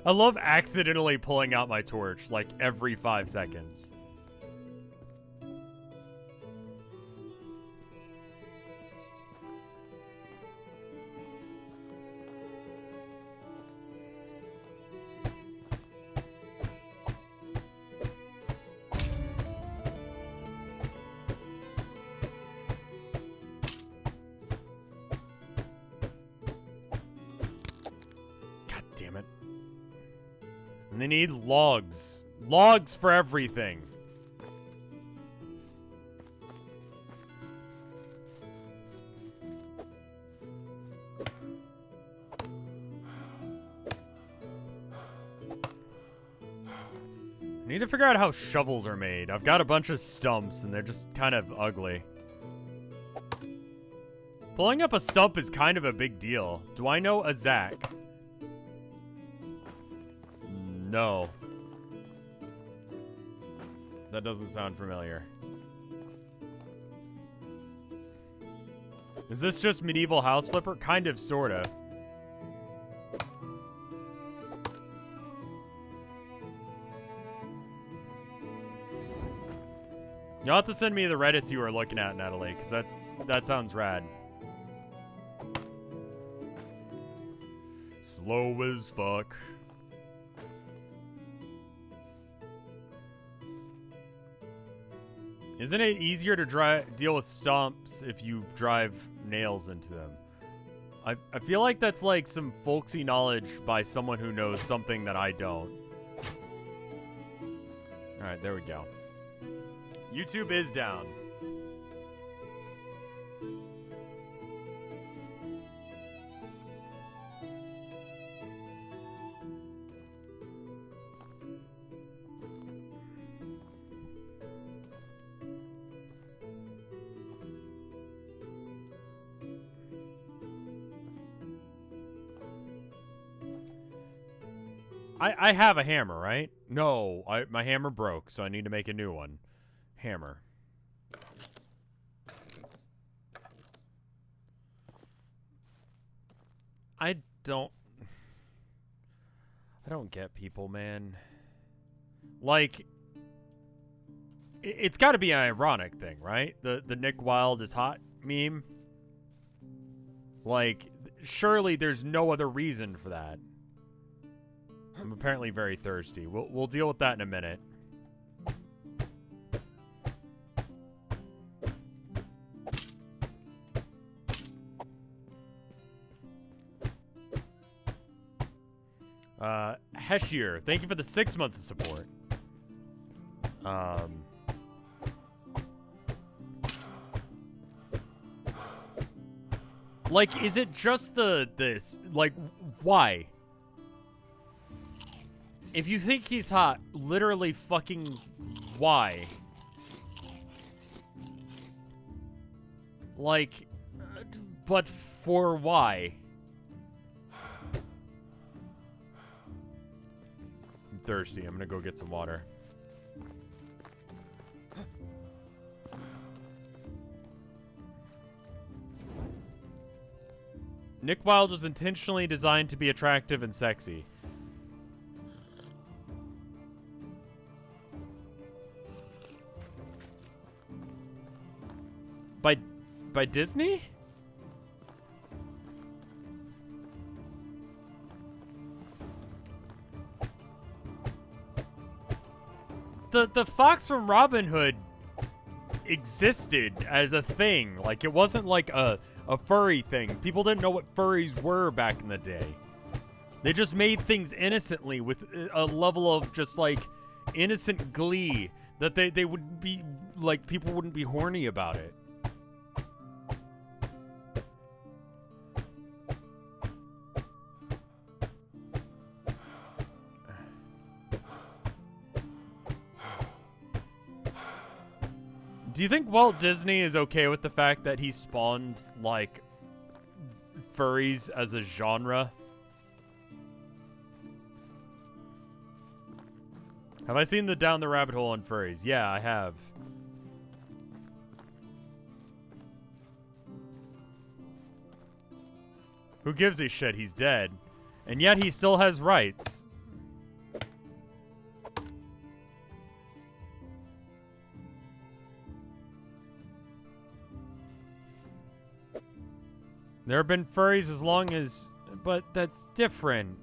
I love accidentally pulling out my torch, like, every 5 seconds. They need logs. Logs for everything. I need to figure out how shovels are made. I've got a bunch of stumps and they're just kind of ugly. Pulling up a stump is kind of a big deal. Do I know a Zach? No. That doesn't sound familiar. Is this just medieval house flipper? Kind of, sorta. You'll have to send me the Reddits you were looking at, Natalie, because that sounds rad. Slow as fuck. Isn't it easier to deal with stumps if you drive nails into them? I feel like that's like some folksy knowledge by someone who knows something that I don't. Alright, there we go. YouTube is down. I have a hammer, right? No, my hammer broke, so I need to make a new one. Hammer. I don't get people, man. Like, it's got to be an ironic thing, right? The Nick Wilde is hot meme. Like, surely there's no other reason for that. I'm apparently very thirsty. We'll deal with that in a minute. Heshier, thank you for the 6 months of support. Like, is it just this? Like, why? If you think he's hot, literally fucking why? Like, but for why? I'm thirsty. I'm gonna go get some water. Nick Wilde was intentionally designed to be attractive and sexy. By Disney? The fox from Robin Hood existed as a thing. Like, it wasn't like a furry thing. People didn't know what furries were back in the day. They just made things innocently with a level of just, like, innocent glee that they would be, like, people wouldn't be horny about it. Do you think Walt Disney is okay with the fact that he spawned, like, furries as a genre? Have I seen the Down the Rabbit Hole on furries? Yeah, I have. Who gives a shit? He's dead. And yet he still has rights. There have been furries as long as... But that's different.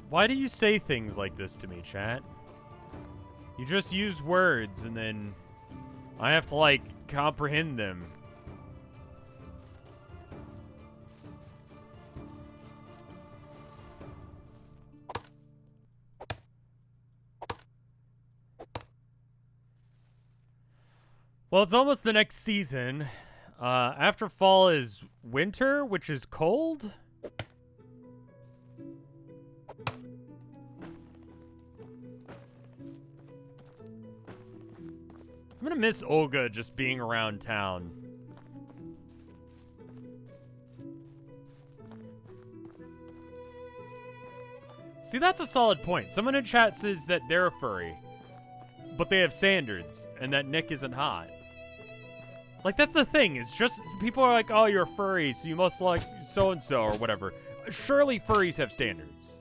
Why do you say things like this to me, chat? You just use words and then I have to, like, comprehend them. Well, it's almost the next season. After fall is winter, which is cold. I'm gonna miss Olga just being around town. See, that's a solid point. Someone in chat says that they're a furry, but they have standards, and that Nick isn't hot. Like, that's the thing. It's just, people are like, oh, you're a furry, so you must like so-and-so or whatever. Surely furries have standards.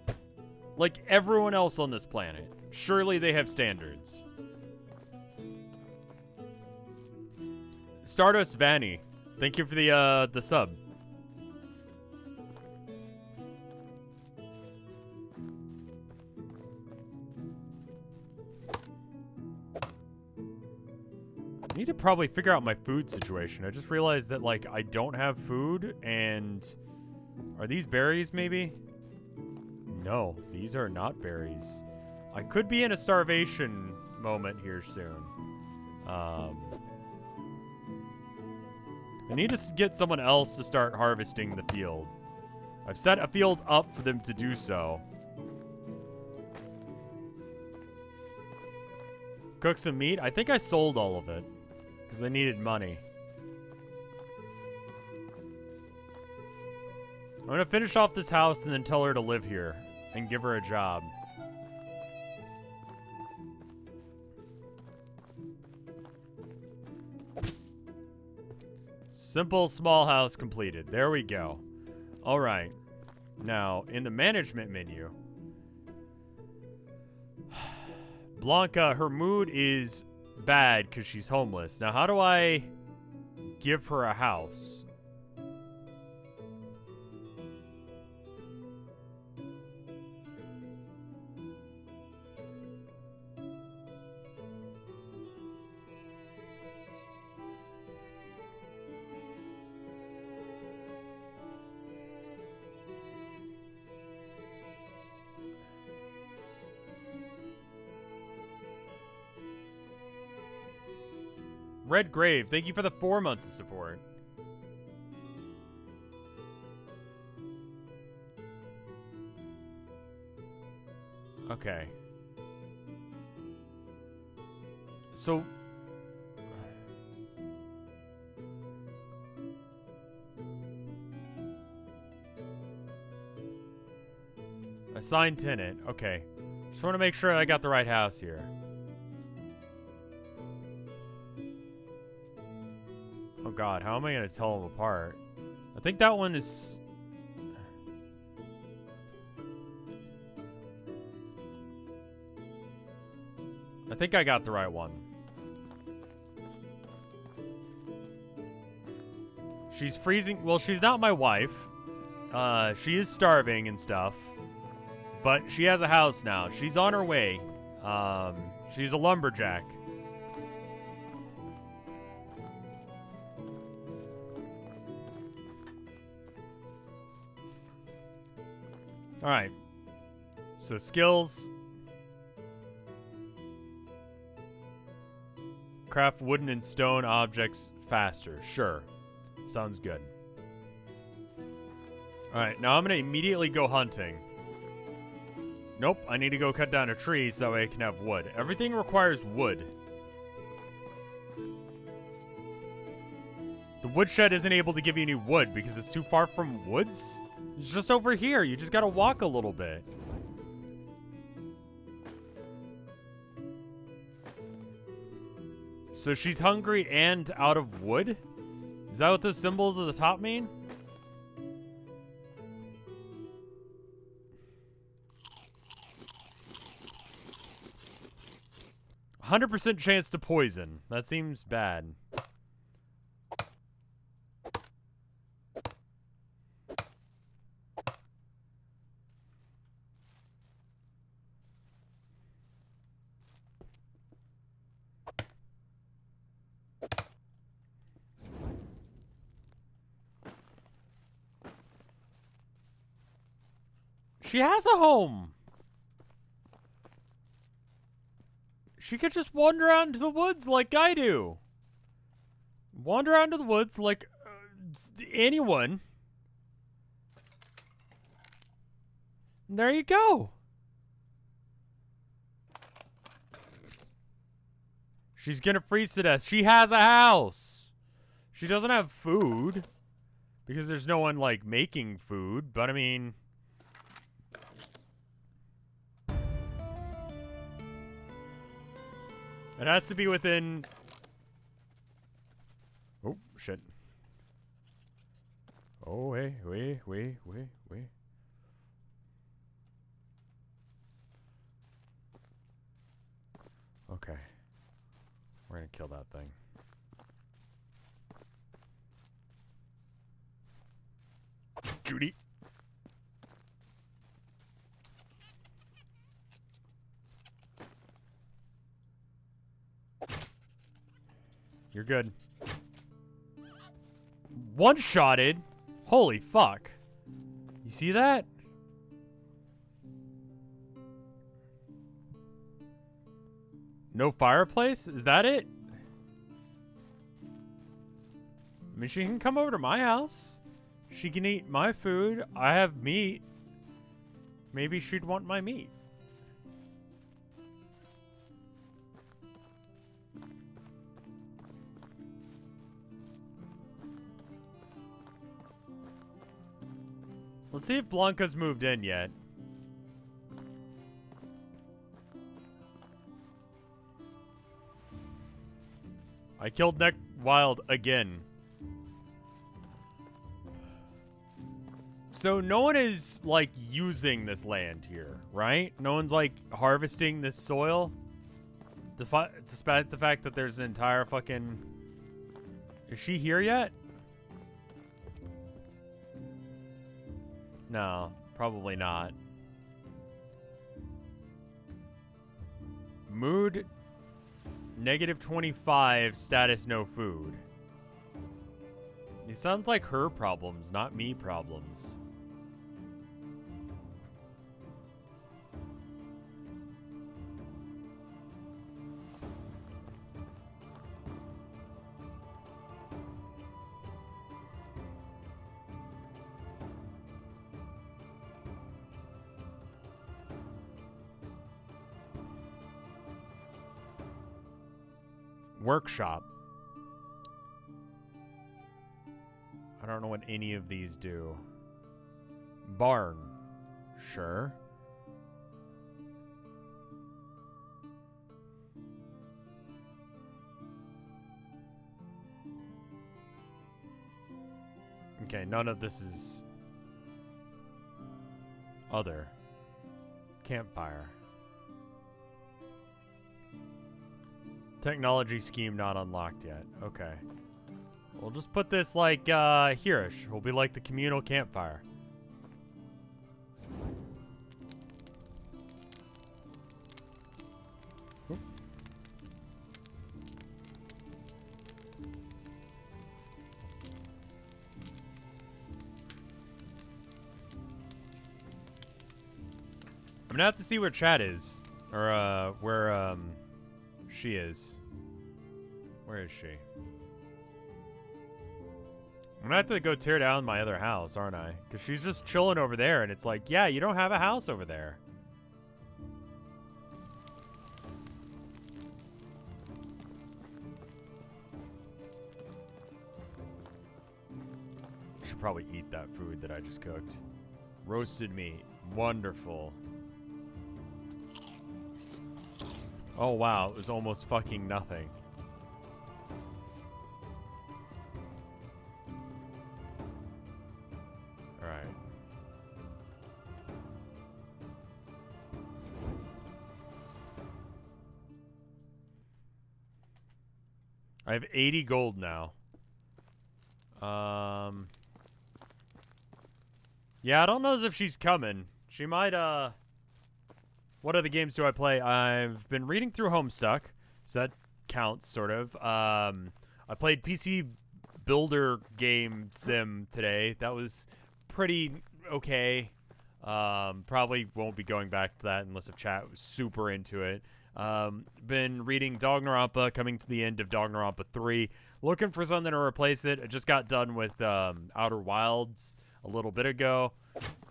Like everyone else on this planet. Surely they have standards. Stardust Vanny, thank you for the sub. I need to probably figure out my food situation. I just realized that, like, I don't have food, and... Are these berries, maybe? No, these are not berries. I could be in a starvation moment here soon. I need to get someone else to start harvesting the field. I've set a field up for them to do so. Cook some meat? I think I sold all of it. Because I needed money. I'm going to finish off this house and then tell her to live here. And give her a job. Simple small house completed. There we go. All right. Now, in the management menu, Blanca, her mood is bad because she's homeless. Now, how do I give her a house? Red Grave, thank you for the 4 months of support. Okay. So... Assigned tenant, okay. Just want to make sure I got the right house here. god, how am I gonna tell them apart? I think that one is... I think I got the right one. She's freezing. Well, she's not my wife. She is starving and stuff. But she has a house now. She's on her way. She's a lumberjack. Alright. So skills. Craft wooden and stone objects faster. Sure. Sounds good. Alright, now I'm gonna immediately go hunting. Nope, I need to go cut down a tree so that way I can have wood. Everything requires wood. The woodshed isn't able to give you any wood because it's too far from woods? It's just over here. You just gotta walk a little bit. So she's hungry and out of wood? Is that what those symbols at the top mean? %100% chance to poison. That seems bad. She has a home. She could just wander out into the woods like I do. Wander out into the woods like anyone. And there you go. She's gonna freeze to death. She has a house. She doesn't have food. Because there's no one, like, making food. But, I mean... it has to be within... oh, shit. Oh, wait. Okay. We're gonna kill that thing. Judy. You're good. One-shotted? Holy fuck. You see that? No fireplace? Is that it? I mean, she can come over to my house. She can eat my food. I have meat. Maybe she'd want my meat. Let's see if Blanca's moved in yet. I killed Neck Wild again. So no one is, like, using this land here, right? No one's, like, harvesting this soil? Despite the fact that there's an entire fucking... is she here yet? No, probably not. Mood... -25, status no food. It sounds like her problems, not me problems. Workshop. I don't know what any of these do. Barn. Sure. Okay, none of this is other. Campfire. Technology scheme not unlocked yet. Okay. We'll just put this like here-ish. We'll be like the communal campfire. I'm gonna have to see where Chad is. Or, where, she is. Where is she? I'm gonna have to go tear down my other house, aren't I? Because she's just chilling over there, and it's like, yeah, you don't have a house over there. Should probably eat that food that I just cooked. Roasted meat. Wonderful. Oh, wow. It was almost fucking nothing. Alright. I have 80 gold now. Yeah, I don't know if she's coming. She might, What other games do I play? I've been reading through Homestuck, so that counts, sort of. I played PC Builder game sim today. That was pretty okay. Probably won't be going back to that unless if chat was super into it. Been reading Danganronpa, coming to the end of Danganronpa 3. Looking for something to replace it. I just got done with Outer Wilds a little bit ago.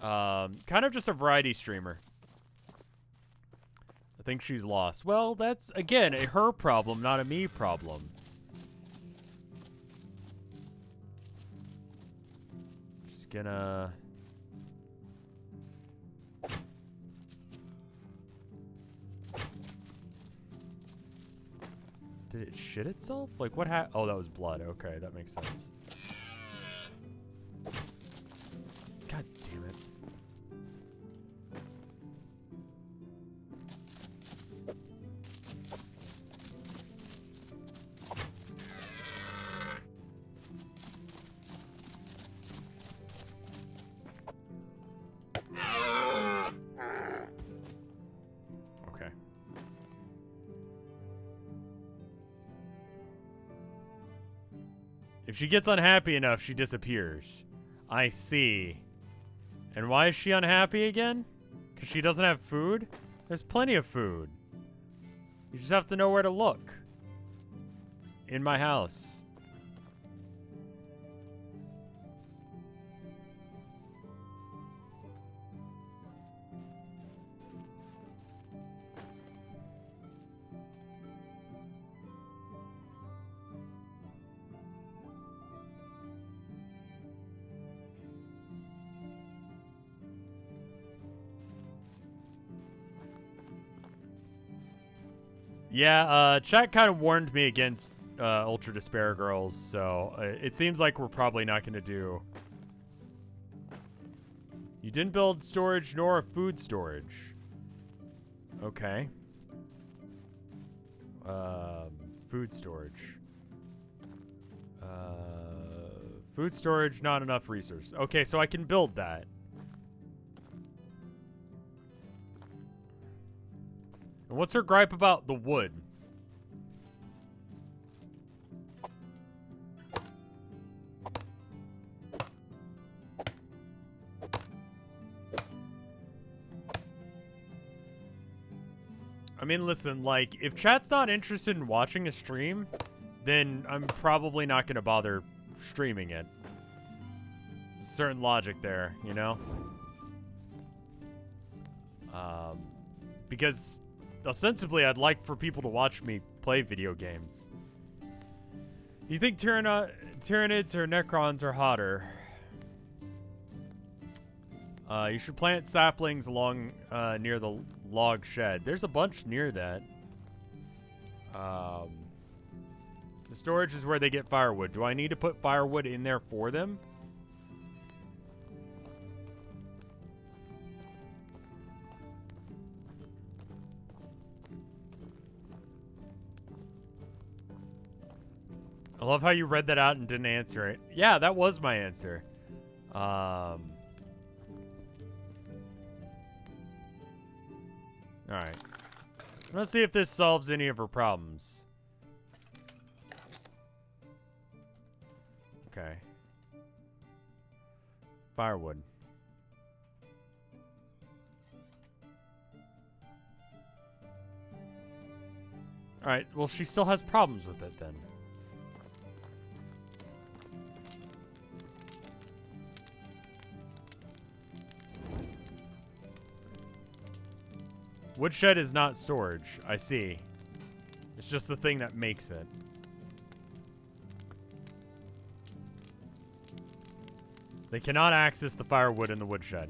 Kind of just a variety streamer. I think she's lost. Well, that's, again, a her problem, not a me problem. Just gonna... Did it shit itself? Like, what happened? Oh, that was blood. Okay, that makes sense. God damn it. Okay. If she gets unhappy enough, she disappears. I see. And why is she unhappy again? Because she doesn't have food? There's plenty of food. You just have to know where to look. It's in my house. Yeah, chat kind of warned me against Ultra Despair Girls, so it seems like we're probably not going to do... You didn't build storage nor food storage. Okay. Food storage. Food storage, not enough resources. Okay, so I can build that. And what's her gripe about the wood? I mean, listen, like, if chat's not interested in watching a stream, then I'm probably not going to bother streaming it. There's a certain logic there, you know? Because... ostensibly, I'd like for people to watch me play video games. You think Tyranids or Necrons are hotter? You should plant saplings along near the log shed. There's a bunch near that. The storage is where they get firewood. Do I need to put firewood in there for them? I love how you read that out and didn't answer it. Yeah, that was my answer. Alright. Let's see if this solves any of her problems. Okay. Firewood. Alright, well, she still has problems with it then. Woodshed is not storage. I see. It's just the thing that makes it. They cannot access the firewood in the woodshed.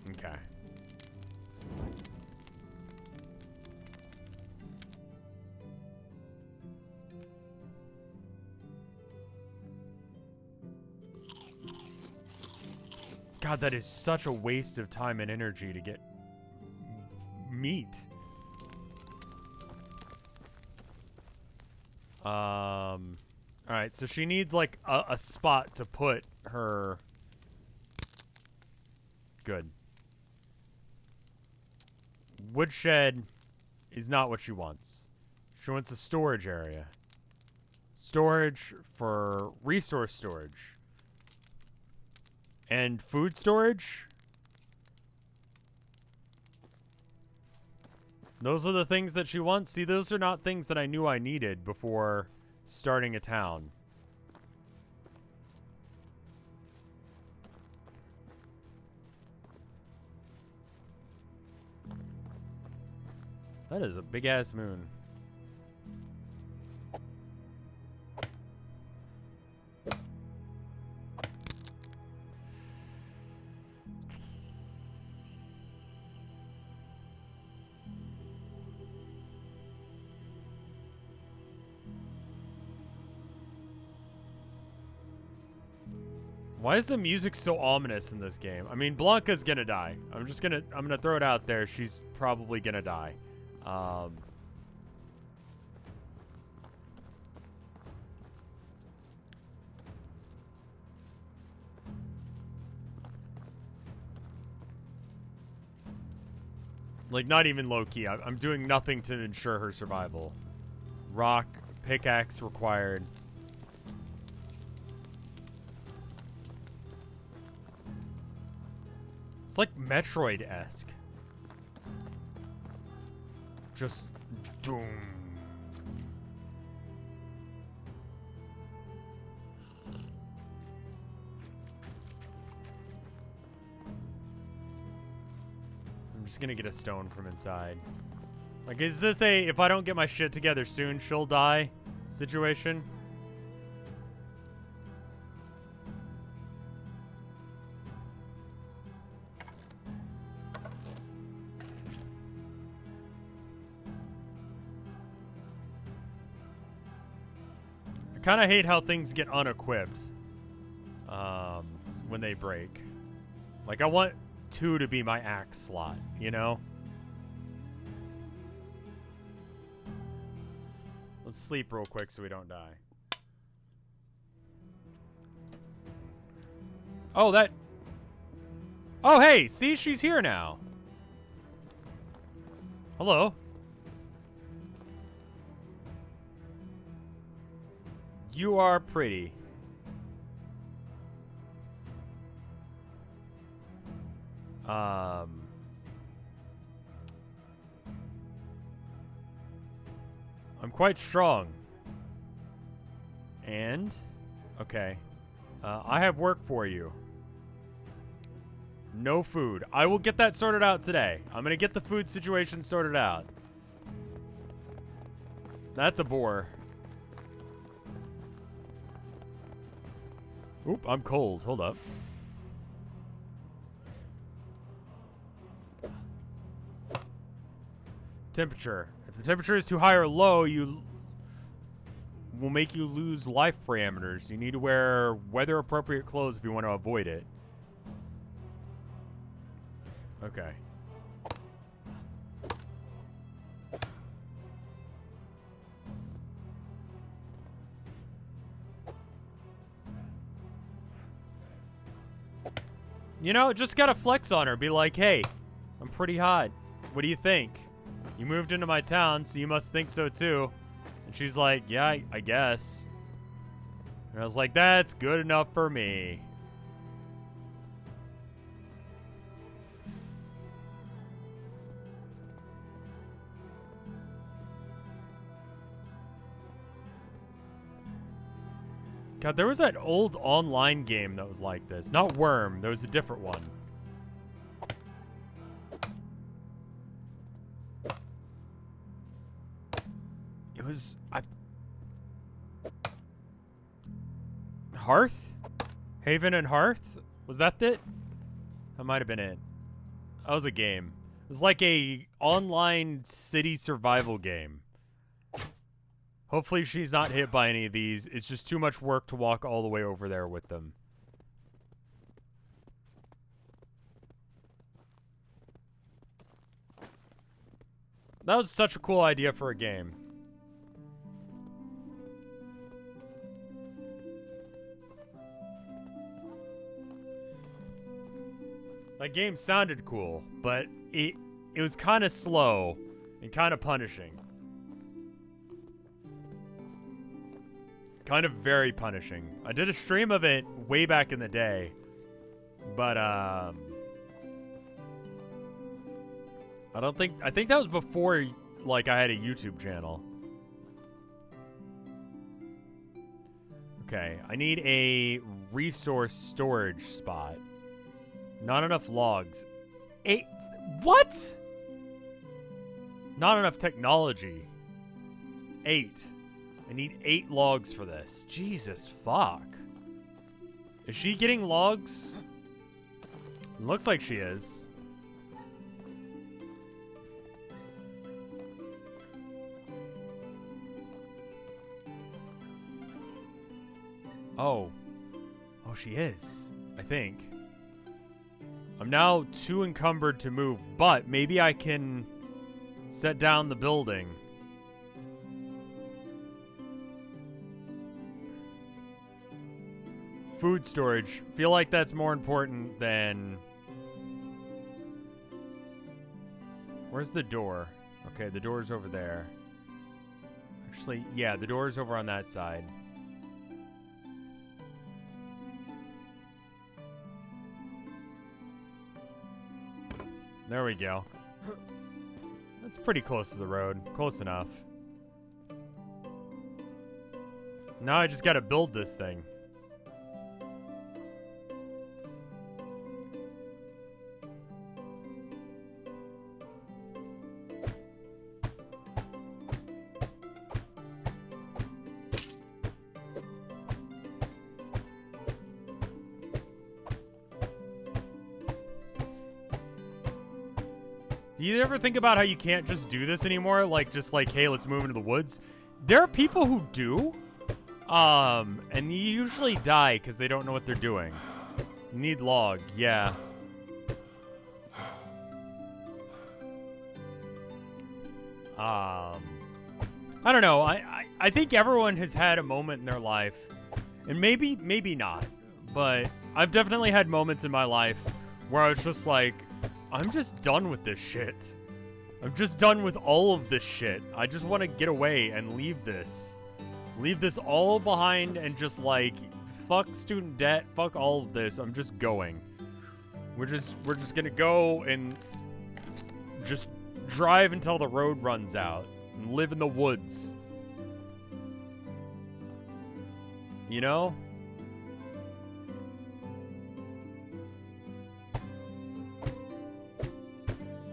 Okay. God, that is such a waste of time and energy to get meat. Alright, so she needs like a spot to put her. Good. Woodshed is not what she wants. She wants a storage area. Storage for resource storage. And food storage? Those are the things that she wants. See, those are not things that I knew I needed before starting a town. That is a big-ass moon. Why is the music so ominous in this game? I mean, Blanca's gonna die. I'm gonna throw it out there. She's probably gonna die. Like, not even low-key. I'm doing nothing to ensure her survival. Rock, pickaxe required. It's like Metroid-esque. Just doom. I'm just gonna get a stone from inside. Like, is this a if I don't get my shit together soon, she'll die situation? I kind of hate how things get unequipped when they break. Like, I want 2 to be my axe slot, you know? Let's sleep real quick so we don't die. Oh, that... Oh, hey! See? She's here now. Hello. You are pretty. I'm quite strong. And? Okay. I have work for you. No food. I will get that sorted out today. I'm gonna get the food situation sorted out. That's a bore. Oop, I'm cold. Hold up. Temperature. If the temperature is too high or low, you will make you lose life parameters. You need to wear weather-appropriate clothes if you want to avoid it. Okay. You know, just gotta flex on her. Be like, hey, I'm pretty hot. What do you think? You moved into my town, so you must think so too. And she's like, yeah, I guess. And I was like, that's good enough for me. God, there was that old online game that was like this. Not Worm, there was a different one. It was... Hearth? Haven and Hearth? Was that it? That might have been it. That was a game. It was like a online city survival game. Hopefully she's not hit by any of these. It's just too much work to walk all the way over there with them. That was such a cool idea for a game. That game sounded cool, but it was kind of slow and kind of punishing. Kind of very punishing. I did a stream of it way back in the day, but I think that was before like I had a YouTube channel. Okay, I need a resource storage spot. Not enough logs. 8 what? Not enough technology. 8. I need 8 logs for this. Jesus fuck. Is she getting logs? It looks like she is. Oh. Oh, she is. I think. I'm now too encumbered to move, but maybe I can set down the building. Food storage. Feel like that's more important than... Where's the door? Okay, the door's over there. Actually, yeah, the door's over on that side. There we go. That's pretty close to the road. Close enough. Now I just gotta build this thing. You ever think about how you can't just do this anymore? Like, just like, hey, let's move into the woods. There are people who do. And you usually die because they don't know what they're doing. Need log, yeah. I don't know. I think everyone has had a moment in their life, and maybe not, but I've definitely had moments in my life where I was just like, I'm just done with this shit. I'm just done with all of this shit. I just want to get away and leave this. Leave this all behind and just like, fuck student debt, fuck all of this. I'm just going. We're just gonna go and just drive until the road runs out and live in the woods. You know?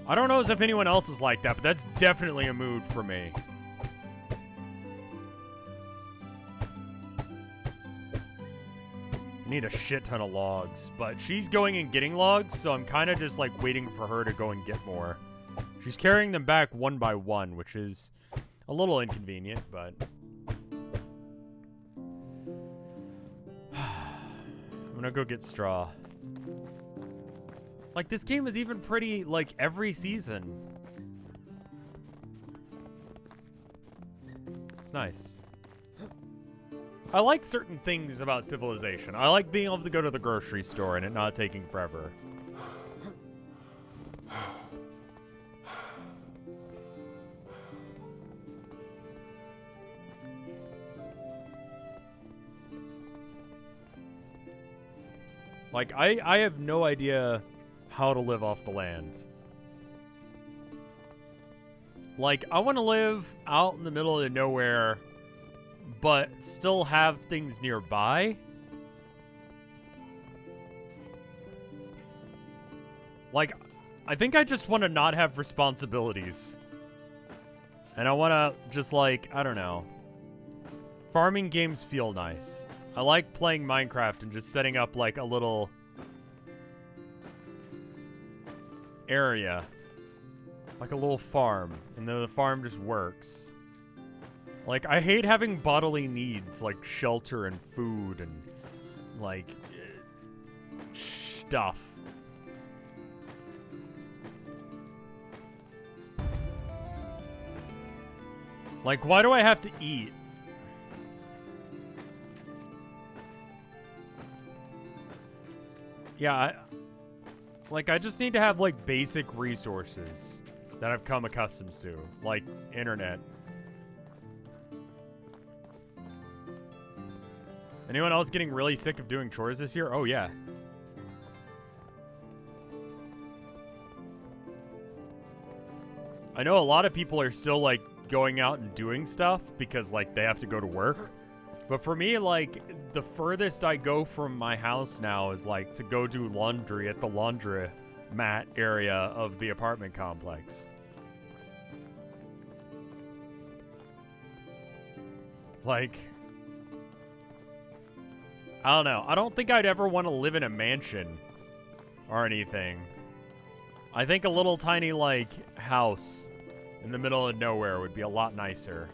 I don't know as if anyone else is like that, but that's definitely a mood for me. Need a shit ton of logs, but she's going and getting logs, so I'm kind of just like waiting for her to go and get more. She's carrying them back one by one, which is a little inconvenient, but... I'm gonna go get straw. Like, this game is even pretty, like, every season. It's nice. I like certain things about Civilization. I like being able to go to the grocery store and it not taking forever. Like, I have no idea how to live off the land. Like, I want to live out in the middle of nowhere, but still have things nearby. Like, I think I just want to not have responsibilities. And I want to just, like, I don't know. Farming games feel nice. I like playing Minecraft and just setting up, like, a little area. Like a little farm. And then the farm just works. Like, I hate having bodily needs, like shelter and food and, like, stuff. Like, why do I have to eat? Yeah, I just need to have, like, basic resources that I've come accustomed to, like internet. Anyone else getting really sick of doing chores this year? Oh, yeah. I know a lot of people are still, like, going out and doing stuff because, like, they have to go to work. But for me, like, the furthest I go from my house now is, like, to go do laundry at the laundromat area of the apartment complex. Like, I don't know. I don't think I'd ever want to live in a mansion or anything. I think a little tiny, like, house in the middle of nowhere would be a lot nicer.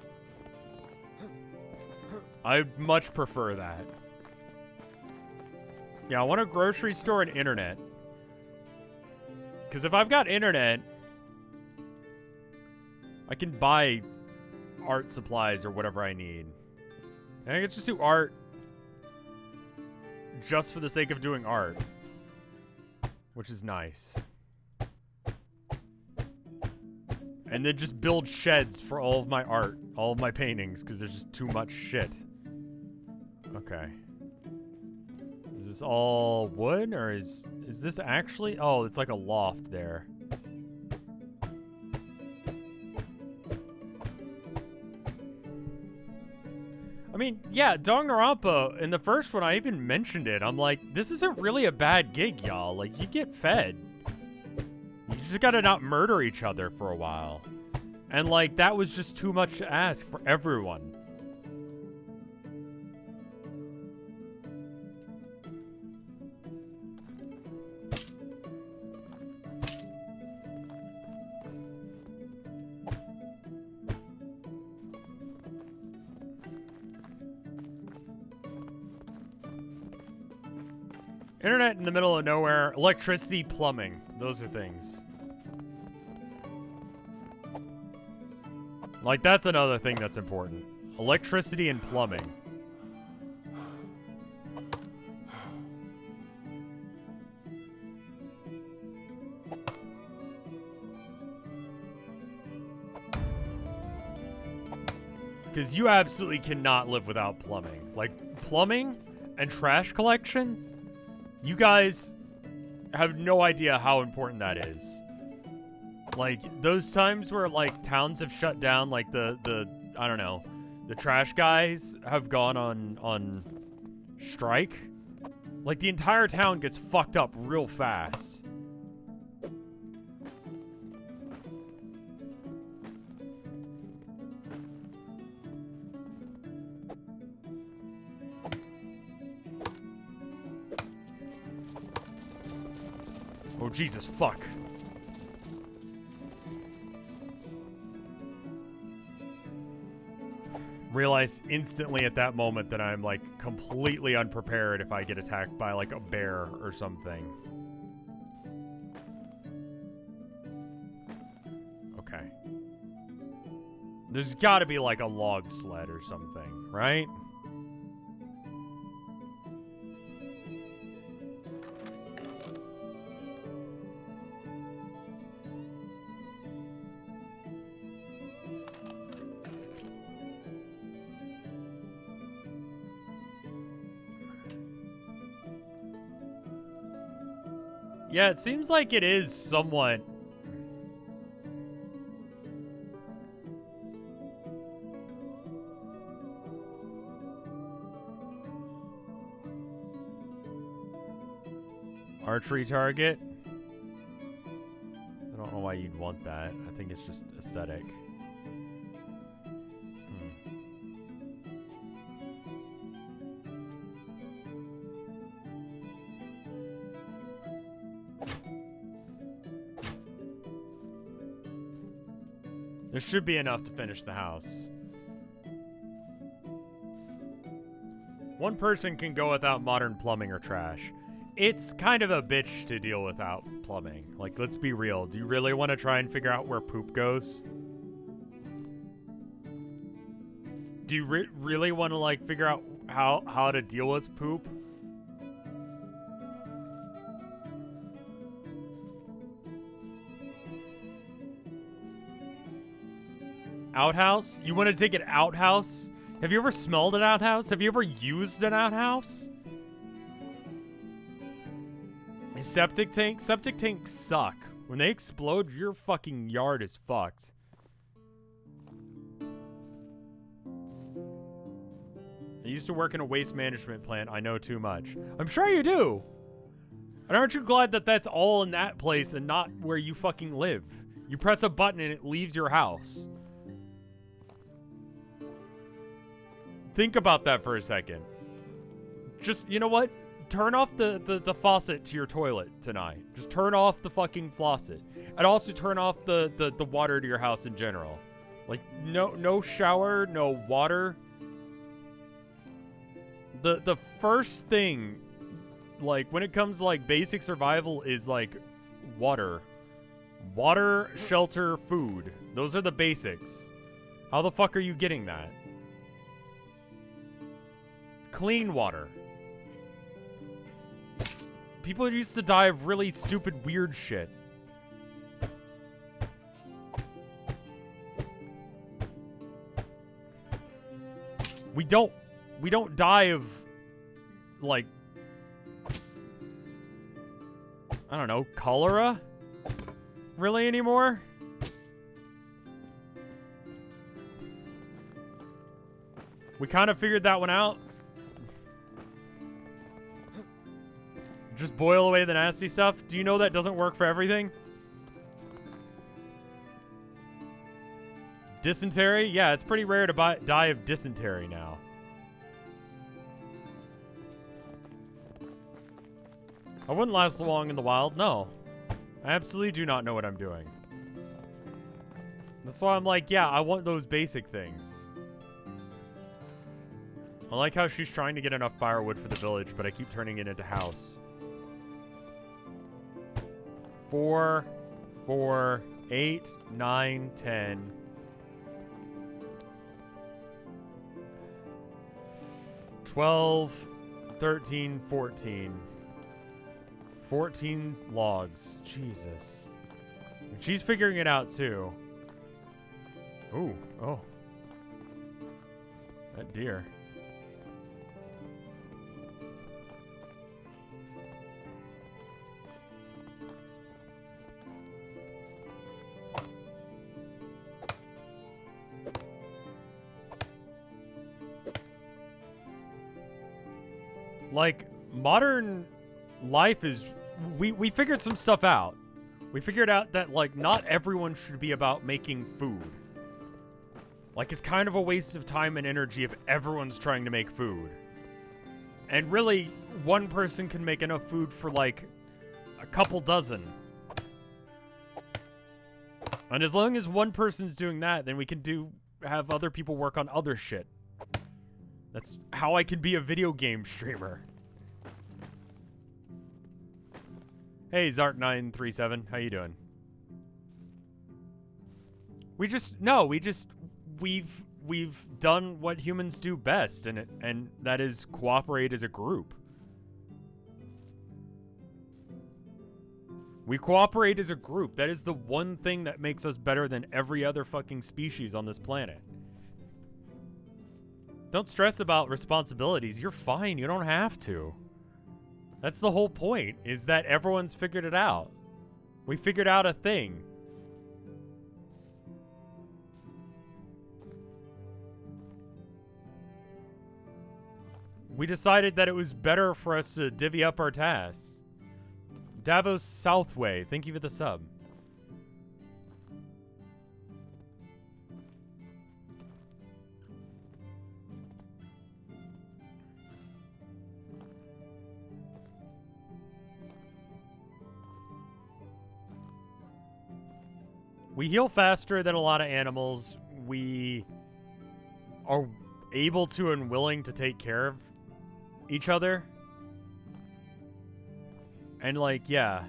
I much prefer that. Yeah, I want a grocery store and internet. Because if I've got internet, I can buy art supplies or whatever I need. And I can just do art just for the sake of doing art. Which is nice. And then just build sheds for all of my art, all of my paintings, because there's just too much shit. Okay. Is this all wood, or is this actually? Oh, it's like a loft there. I mean, yeah, Danganronpa, in the first one, I even mentioned it. I'm like, this isn't really a bad gig, y'all. Like, you get fed. You just gotta not murder each other for a while. And, like, that was just too much to ask for everyone. Internet in the middle of nowhere, electricity, plumbing. Those are things. Like, that's another thing that's important. Electricity and plumbing. Because you absolutely cannot live without plumbing. Like, plumbing and trash collection? You guys have no idea how important that is. Like, those times where, like, towns have shut down, like, the I don't know, the trash guys have gone on strike. Like, the entire town gets fucked up real fast. Oh, Jesus, fuck. Realize instantly at that moment that I'm, like, completely unprepared if I get attacked by, like, a bear or something. Okay. There's gotta be, like, a log sled or something, right? Yeah, it seems like it is somewhat... Archery target? I don't know why you'd want that. I think it's just aesthetic. There should be enough to finish the house. One person can go without modern plumbing or trash. It's kind of a bitch to deal without plumbing. Like, let's be real. Do you really want to try and figure out where poop goes? Do you really want to, like, figure out how to deal with poop? Outhouse? You want to take an outhouse? Have you ever smelled an outhouse? Have you ever used an outhouse? A septic tank? Septic tanks suck. When they explode, your fucking yard is fucked. I used to work in a waste management plant. I know too much. I'm sure you do. And aren't you glad that that's all in that place and not where you fucking live? You press a button and it leaves your house. Think about that for a second. Just, you know what? Turn off the faucet to your toilet tonight. Just turn off the fucking faucet. And also turn off the water to your house in general. Like, no shower, no water. The first thing, like, when it comes to, like, basic survival is, like, water. Water, shelter, food. Those are the basics. How the fuck are you getting that? Clean water. People used to die of really stupid, weird shit. We don't die of, like, I don't know, cholera? Really anymore? We kind of figured that one out. Just boil away the nasty stuff. Do you know that doesn't work for everything? Dysentery? Yeah, it's pretty rare to die of dysentery now. I wouldn't last long in the wild. No. I absolutely do not know what I'm doing. That's why I'm like, yeah, I want those basic things. I like how she's trying to get enough firewood for the village, but I keep turning it into house. 4, 4, 8, 9, 10. 12, 13, 14. 14 logs. Jesus. And she's figuring it out too. Ooh, oh. That deer. Like, modern life is... We figured some stuff out. We figured out that, like, not everyone should be about making food. Like, it's kind of a waste of time and energy if everyone's trying to make food. And really, one person can make enough food for, like, a couple dozen. And as long as one person's doing that, then we can have other people work on other shit. That's how I can be a video game streamer. Hey, Zart937, how you doing? We've done what humans do best, and that is cooperate as a group. We cooperate as a group. That is the one thing that makes us better than every other fucking species on this planet. Don't stress about responsibilities. You're fine. You don't have to. That's the whole point, is that everyone's figured it out. We figured out a thing. We decided that it was better for us to divvy up our tasks. Davos Southway, thank you for the sub. We heal faster than a lot of animals. We are able to and willing to take care of each other. And like, yeah.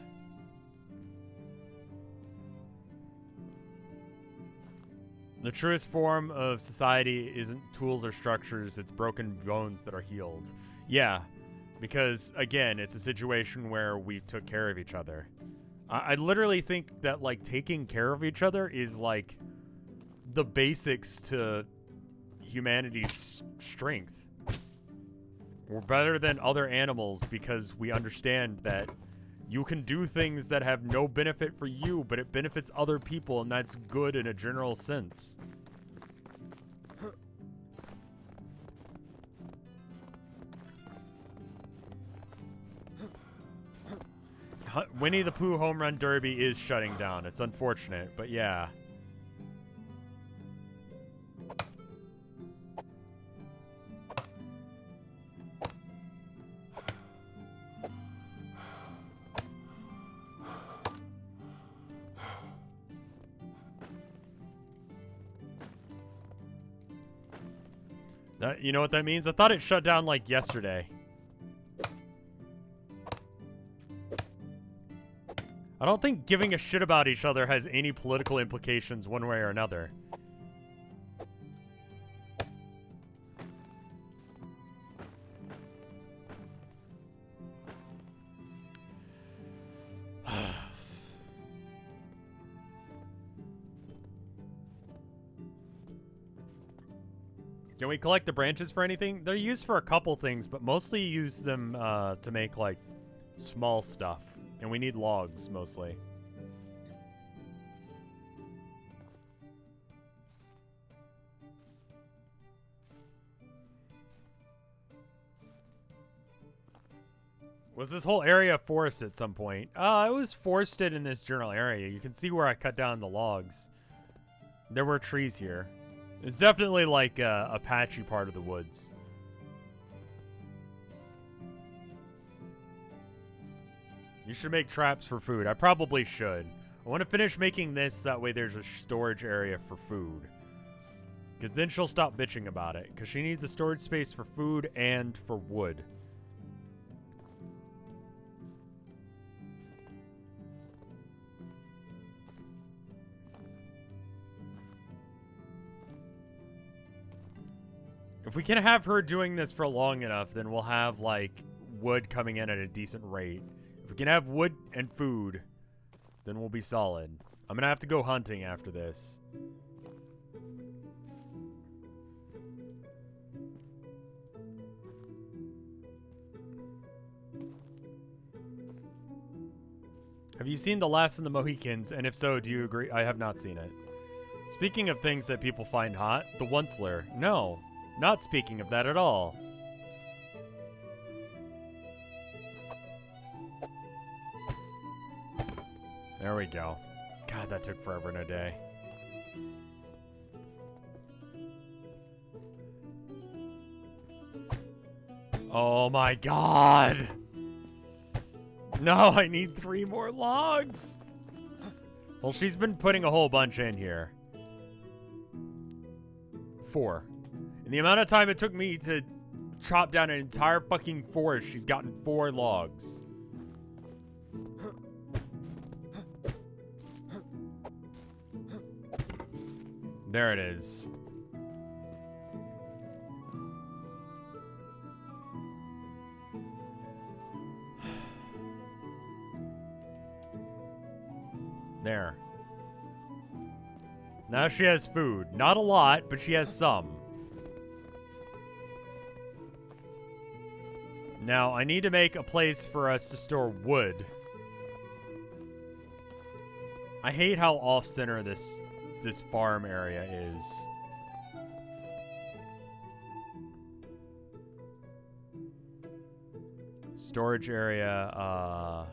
The truest form of society isn't tools or structures, it's broken bones that are healed. Yeah, because again, it's a situation where we took care of each other. I literally think that like taking care of each other is like the basics to humanity's strength. We're better than other animals because we understand that you can do things that have no benefit for you, but it benefits other people, and that's good in a general sense. Winnie the Pooh Home Run Derby is shutting down. It's unfortunate, but yeah. You know what that means? I thought it shut down like yesterday. I don't think giving a shit about each other has any political implications one way or another. Can we collect the branches for anything? They're used for a couple things, but mostly use them to make, like, small stuff. And we need logs, mostly. Was this whole area forested at some point? It was forested in this general area. You can see where I cut down the logs. There were trees here. It's definitely like a patchy part of the woods. You should make traps for food. I probably should. I want to finish making this, that way there's a storage area for food. Because then she'll stop bitching about it. Because she needs a storage space for food and for wood. If we can have her doing this for long enough, then we'll have, like, wood coming in at a decent rate. If we can have wood and food, then we'll be solid. I'm gonna have to go hunting after this. Have you seen The Last of the Mohicans? And if so, do you agree? I have not seen it. Speaking of things that people find hot, the Onceler. No. Not speaking of that at all. There we go. God, that took forever and a day. Oh my god! No, I need 3 more logs! Well, she's been putting a whole bunch in here. 4. In the amount of time it took me to chop down an entire fucking forest, she's gotten 4 logs. There it is. There. Now she has food. Not a lot, but she has some. Now, I need to make a place for us to store wood. I hate how off-center this farm area is. Storage area,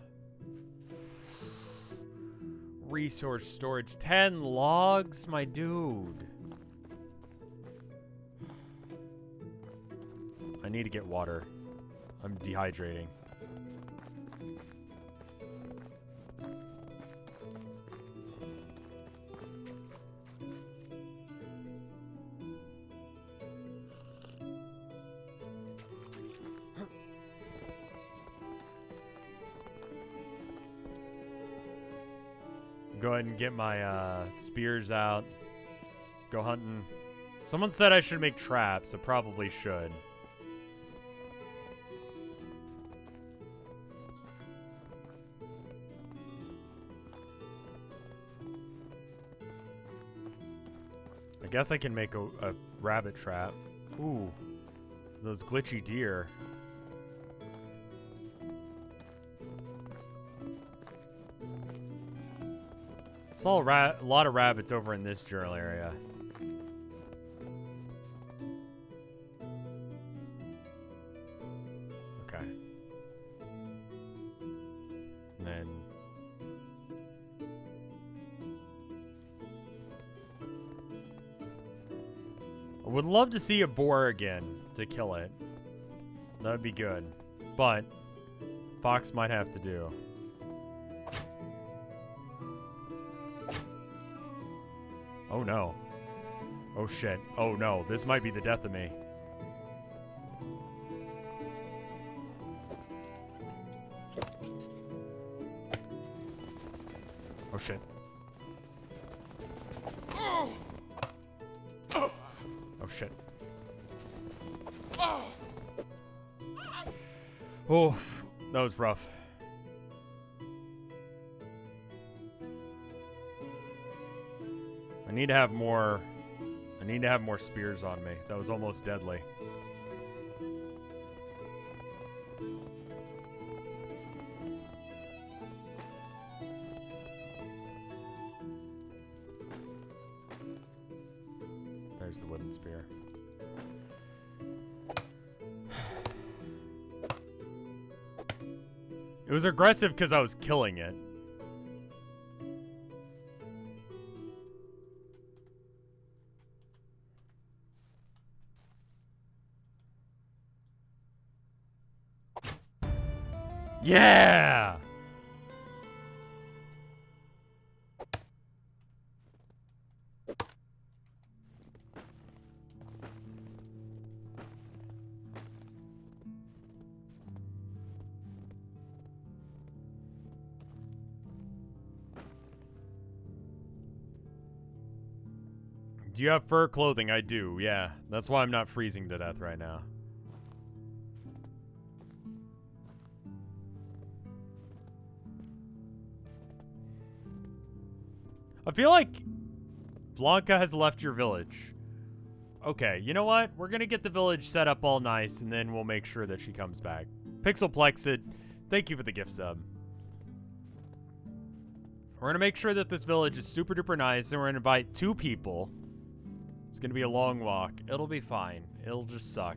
resource storage, 10 logs, my dude. I need to get water. I'm dehydrating. Go ahead and get my spears out. Go hunting. Someone said I should make traps. I probably should. I guess I can make a rabbit trap. Ooh, those glitchy deer. Saw a lot of rabbits over in this general area. Okay. And then... I would love to see a boar again to kill it. That would be good. But fox might have to do. Oh no. Oh shit. Oh no. This might be the death of me. Oh shit. Oh shit. Oh, that was rough. I need to have more spears on me. That was almost deadly. There's the wooden spear. It was aggressive because I was killing it. Yeah! Do you have fur clothing? I do, yeah. That's why I'm not freezing to death right now. I feel like Blanca has left your village. Okay, you know what? We're gonna get the village set up all nice, and then we'll make sure that she comes back. Pixelplexit, thank you for the gift sub. We're gonna make sure that this village is super duper nice, and we're gonna invite 2 people. It's gonna be a long walk. It'll be fine. It'll just suck.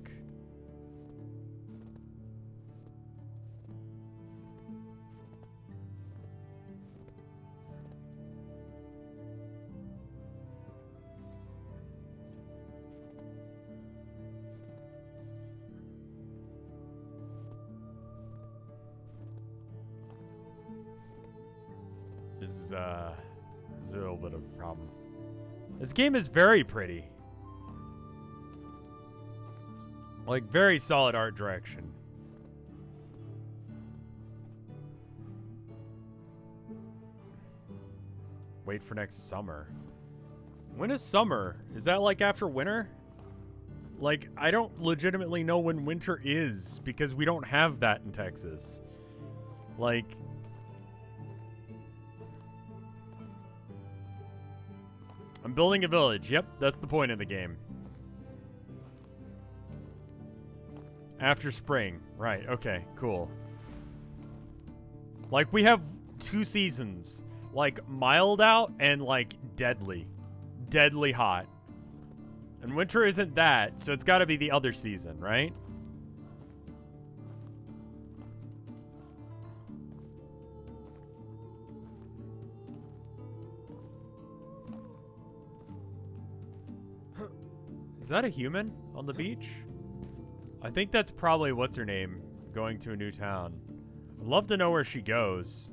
This is a little bit of a problem. This game is very pretty. Like, very solid art direction. Wait for next summer. When is summer? Is that like after winter? Like, I don't legitimately know when winter is because we don't have that in Texas. Like... I'm building a village. Yep, that's the point of the game. After spring, Right, okay, cool. Like, we have 2 seasons. Like, mild out and, like, deadly. Deadly hot. And winter isn't that, so it's gotta be the other season, right? Is that a human on the beach? I think that's probably what's her name going to a new town. I'd love to know where she goes.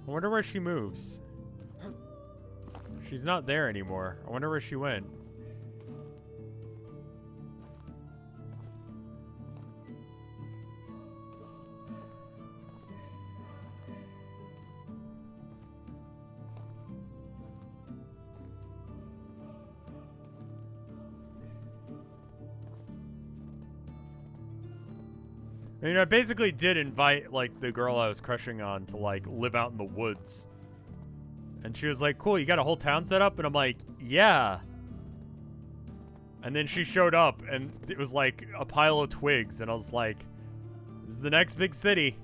I wonder where she moves. She's not there anymore. I wonder where she went. I mean, I basically did invite, like, the girl I was crushing on to, like, live out in the woods. And she was like, cool, you got a whole town set up? And I'm like, yeah. And then she showed up, and it was, like, a pile of twigs. And I was like, this is the next big city.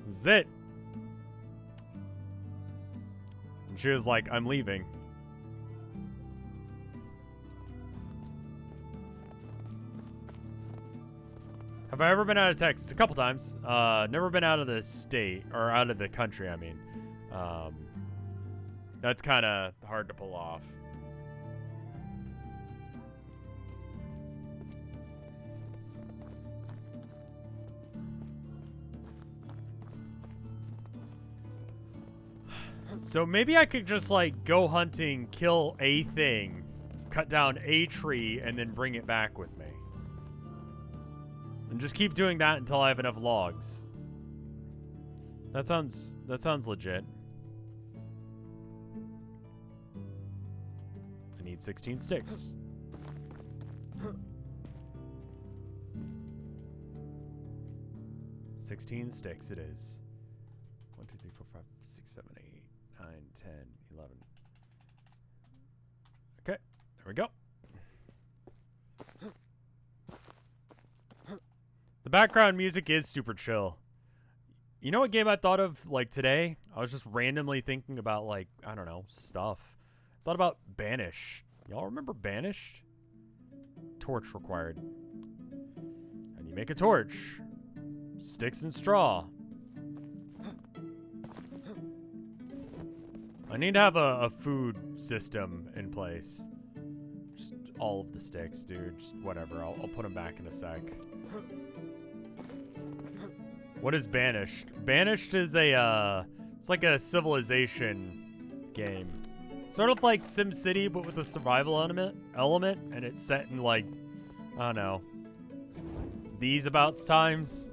This is it. And she was like, I'm leaving. Have I ever been out of Texas? A couple times. Never been out of the state, or out of the country, I mean. That's kind of hard to pull off. So maybe I could just, like, go hunting, kill a thing, cut down a tree, and then bring it back with me. And just keep doing that until I have enough logs. That sounds legit. I need 16 sticks. $16 sticks it is. 1, 2, 3, 4, 5, 6, 7, 8, 9, 10, 11. Okay, there we go. The background music is super chill. You know what game I thought of, like, today? I was just randomly thinking about, like, I don't know, stuff. I thought about Banished. Y'all remember Banished? Torch required. And you make a torch. Sticks and straw. I need to have a food system in place. Just all of the sticks, dude. Just whatever. I'll put them back in a sec. What is Banished? Banished is a, it's like a civilization game. Sort of like SimCity, but with a survival element, and it's set in, like, I don't know, these abouts times.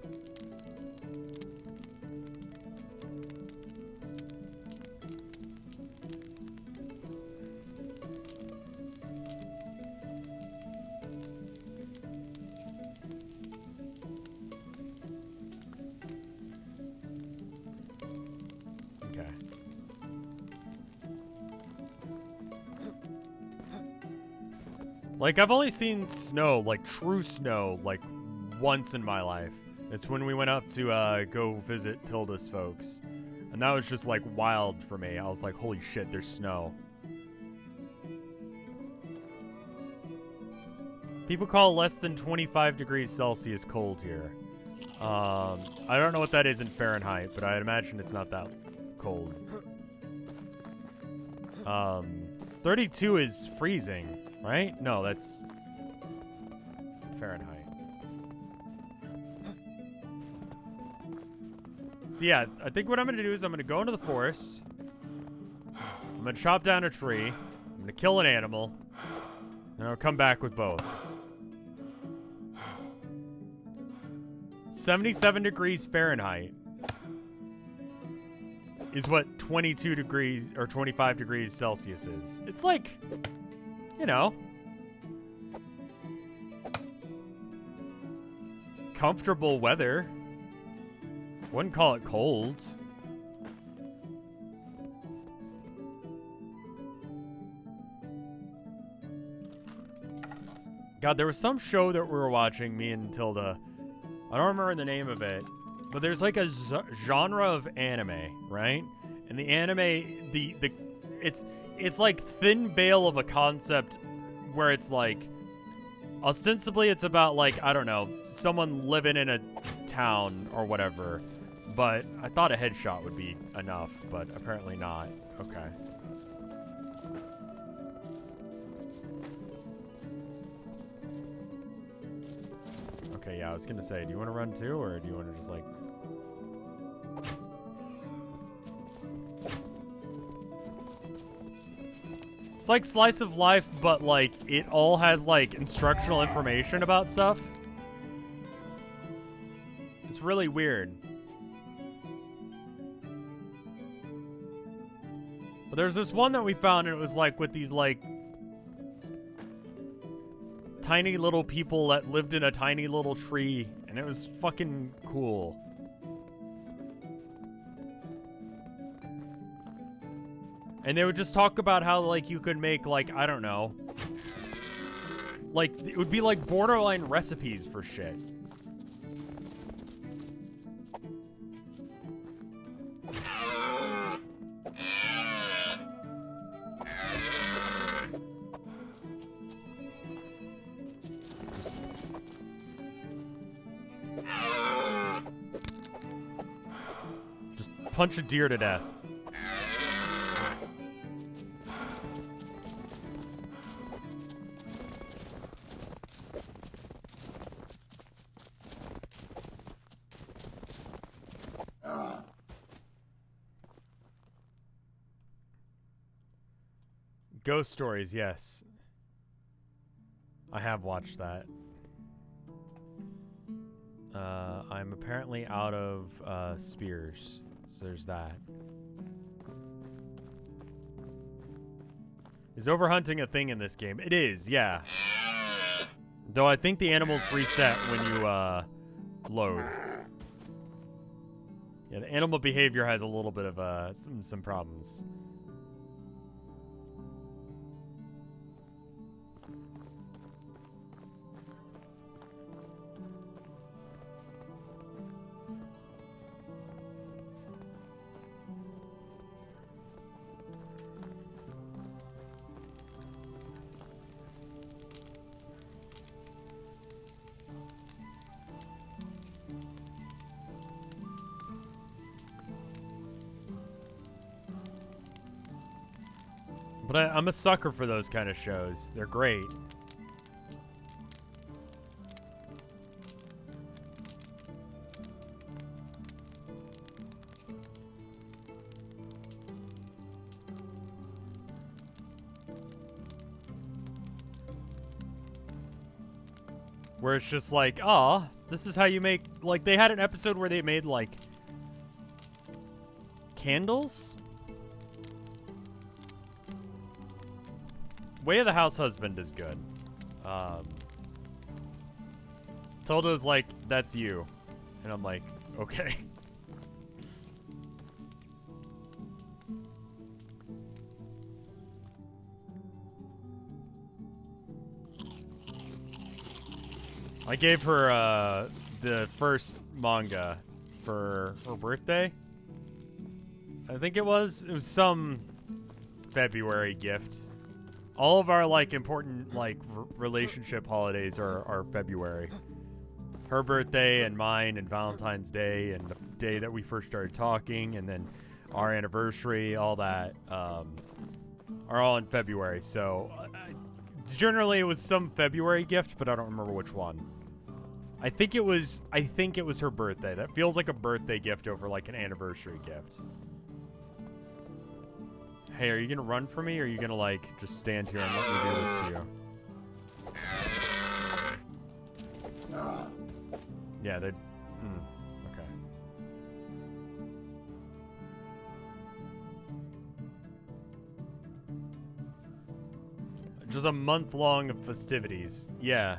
Like, I've only seen snow, like true snow, like once in my life. It's when we went up to go visit Tilda's folks. And that was just like wild for me. I was like, holy shit, there's snow. People call less than 25 degrees Celsius cold here. I don't know what that is in Fahrenheit, but I imagine it's not that cold. 32 is freezing. Right? No, that's Fahrenheit. So yeah, I think what I'm going to do is I'm going to go into the forest. I'm going to chop down a tree. I'm going to kill an animal. And I'll come back with both. 77 degrees Fahrenheit is what 22 degrees or 25 degrees Celsius is. It's like, you know, comfortable weather. Wouldn't call it cold. God, there was some show that we were watching, me and Tilda. I don't remember the name of it, but there's like a genre of anime, right? And the anime, it's like thin veil of a concept where it's like, ostensibly it's about like, I don't know, someone living in a town or whatever. But I thought a headshot would be enough, but apparently not. Okay. Okay, yeah, I was gonna say, do you want to run too, or do you want to just like... It's like Slice of Life, but like, it all has like instructional information about stuff. It's really weird. But there's this one that we found, and it was like with these like tiny little people that lived in a tiny little tree, and it was fucking cool. And they would just talk about how like you could make like, I don't know, like it would be like borderline recipes for shit. Just punch a deer to death. Ghost Stories, yes. I have watched that. I'm apparently out of spears, so there's that. Is overhunting a thing in this game? It is, yeah. Though I think the animals reset when you load. Yeah, the animal behavior has a little bit of some problems. But I'm a sucker for those kind of shows. They're great. Where it's just like, oh, this is how you make, like, they had an episode where they made, like, candles? Way of the House Husband is good. Tilda's like, that's you. And I'm like, okay. I gave her the first manga for her birthday. I think it was some February gift. All of our, like, important, like, relationship holidays are February. Her birthday and mine and Valentine's Day and the day that we first started talking and then our anniversary, all that, are all in February. So, generally it was some February gift, but I don't remember which one. I think it was her birthday. That feels like a birthday gift over, like, an anniversary gift. Hey, are you gonna run for me, or are you gonna, like, just stand here and let me do this to you? Yeah, they... okay. Just a month long of festivities. Yeah.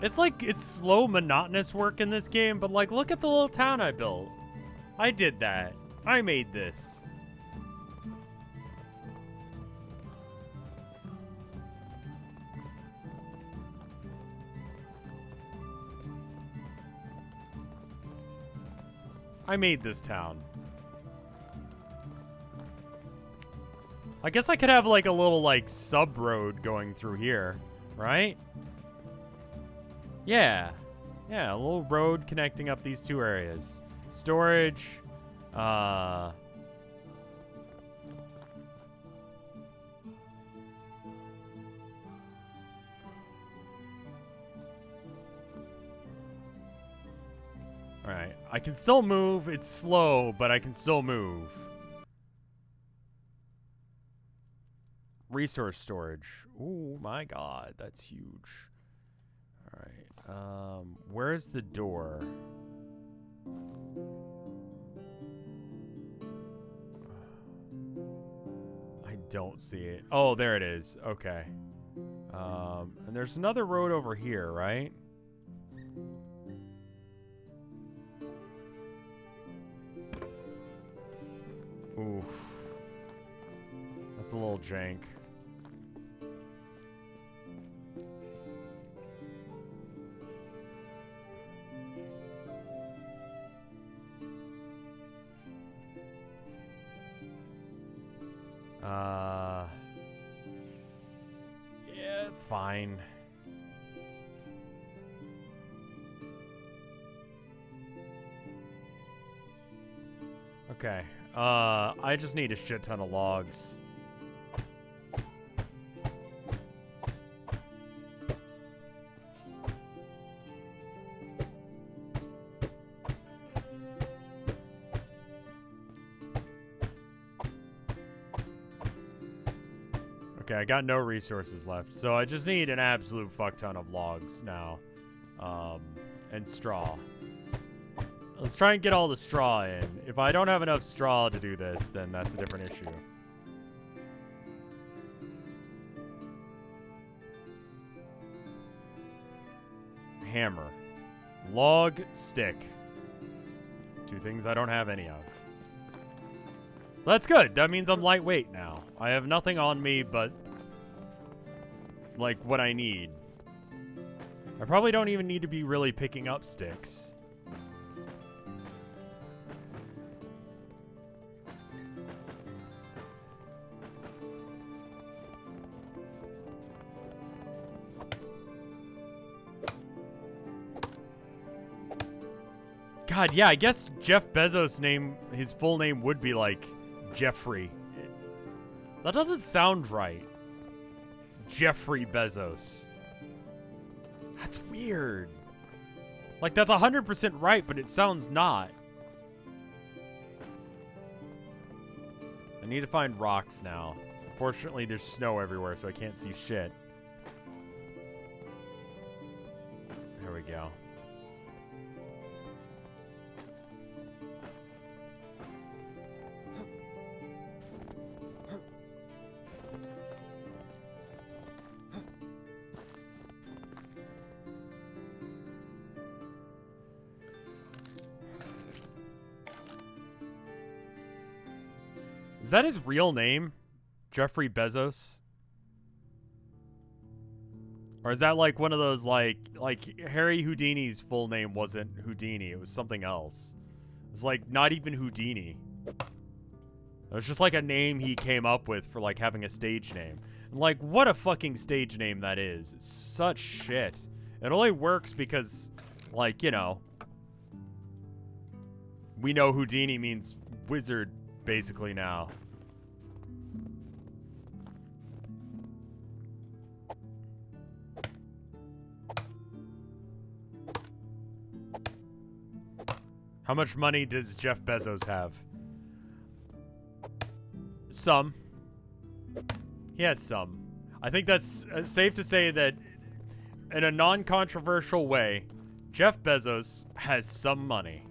It's like, it's slow, monotonous work in this game, but like, look at the little town I built. I did that. I made this. I made this town. I guess I could have like a little like sub-road going through here, right? Yeah. Yeah, a little road connecting up these two areas. Storage. Alright. I can still move. It's slow, but I can still move. Resource storage. Oh my god, that's huge. Alright. Where's the door? I don't see it. Oh, there it is. Okay. And there's another road over here, right? Oof. That's a little jank. Yeah, it's fine. Okay. I just need a shit ton of logs. Okay, I got no resources left, so I just need an absolute fuck ton of logs now. And straw. Let's try and get all the straw in. If I don't have enough straw to do this, then that's a different issue. Hammer. Log, stick. Two things I don't have any of. That's good. That means I'm lightweight now. I have nothing on me but, like, what I need. I probably don't even need to be really picking up sticks. God, yeah, I guess Jeff Bezos' name, his full name would be like Jeffrey. That doesn't sound right. Jeffrey Bezos. That's weird. Like, that's 100% right, but it sounds not. I need to find rocks now. Fortunately, there's snow everywhere, so I can't see shit. There we go. Is that his real name? Jeffrey Bezos? Or is that like one of those like Harry Houdini's full name wasn't Houdini, it was something else. It was like not even Houdini. It was just like a name he came up with for like having a stage name. And like what a fucking stage name that is. It's such shit. It only works because like, you know, we know Houdini means wizard basically now. How much money does Jeff Bezos have? Some. He has some. I think that's safe to say that in a non-controversial way, Jeff Bezos has some money.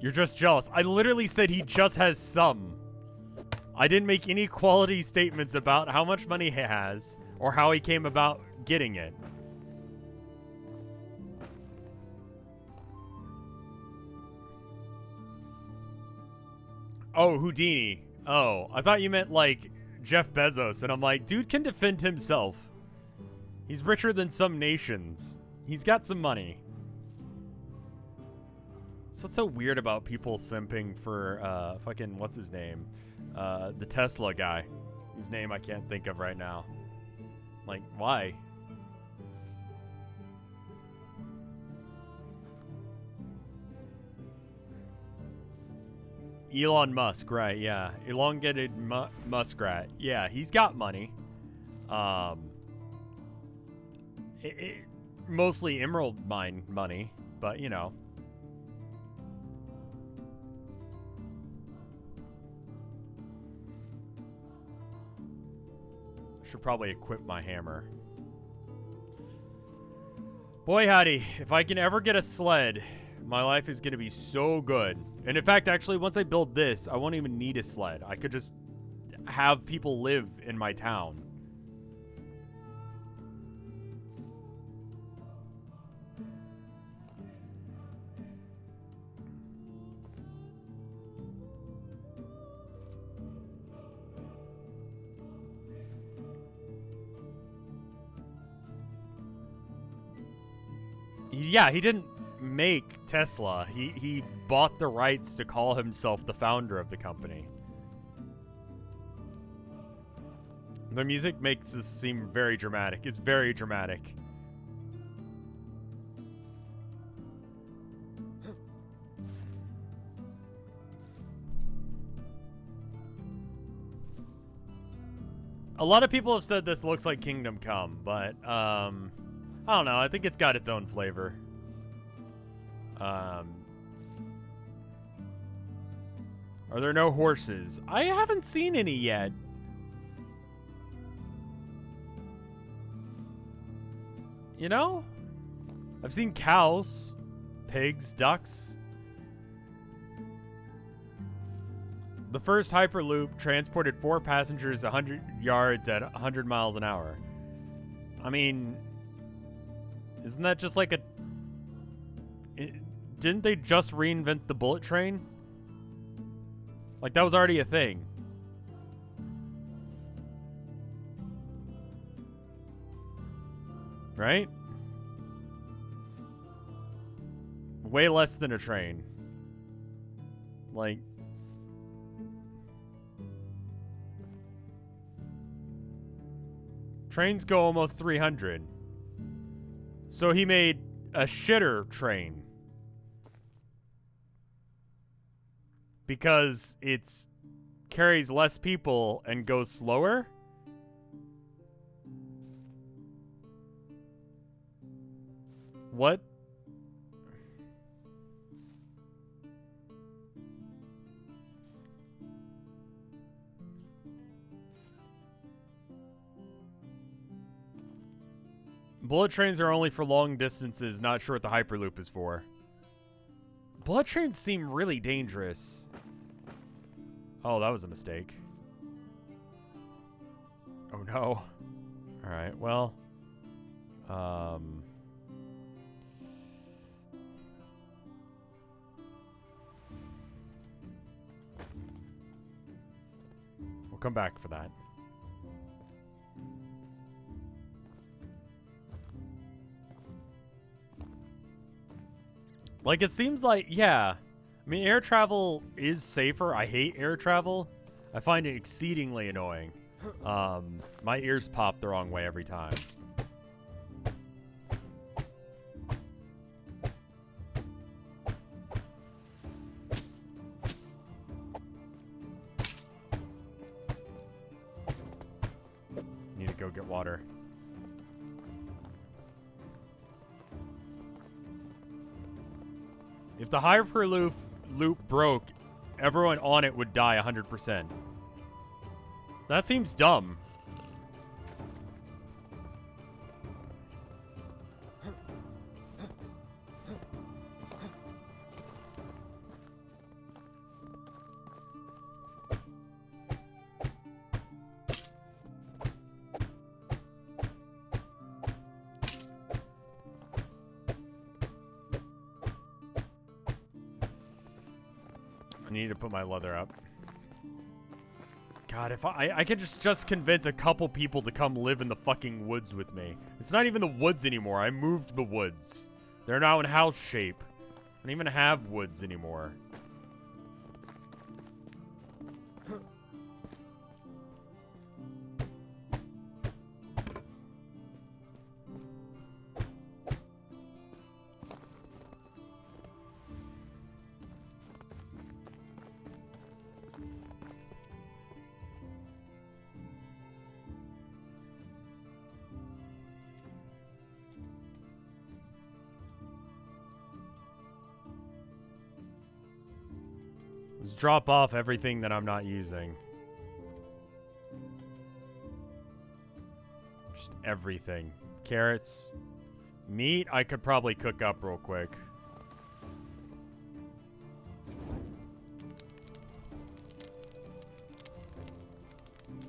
You're just jealous. I literally said he just has some. I didn't make any quality statements about how much money he has or how he came about getting it. Oh, Houdini. Oh, I thought you meant like Jeff Bezos, and I'm like, dude can defend himself. He's richer than some nations. He's got some money. So what's so weird about people simping for fucking what's his name? The Tesla guy, whose name I can't think of right now. Like, why? Elon Musk, right? Yeah, elongated muskrat. Yeah, he's got money. Mostly emerald mine money, but you know. Should probably equip my hammer. Boy howdy, if I can ever get a sled, my life is gonna be so good. And in fact, actually, once I build this, I won't even need a sled. I could just have people live in my town. Yeah, he didn't make Tesla. He bought the rights to call himself the founder of the company. The music makes this seem very dramatic. It's very dramatic. A lot of people have said this looks like Kingdom Come, but I don't know. I think it's got its own flavor. Are there no horses? I haven't seen any yet. You know? I've seen cows, pigs, ducks. The first Hyperloop transported 4 passengers 100 yards at 100 miles an hour. I mean, isn't that just like a... Didn't they just reinvent the bullet train? Like, that was already a thing. Right? Way less than a train. Like... Trains go almost 300. So he made a shitter train. Because it's carries less people and goes slower? What? Bullet trains are only for long distances, not sure what the Hyperloop is for. Bullet trains seem really dangerous. Oh, that was a mistake. Oh no. Alright, well. We'll come back for that. Like, it seems like, yeah. I mean, air travel is safer. I hate air travel. I find it exceedingly annoying. My ears pop the wrong way every time. Need to go get water. If the Hyperloop broke, everyone on it would die 100%. That seems dumb. I need to put my leather up. God, if I could just convince a couple people to come live in the fucking woods with me. It's not even the woods anymore. I moved the woods. They're now in house shape. I don't even have woods anymore. Let's drop off everything that I'm not using. Just everything. Carrots. Meat, I could probably cook up real quick.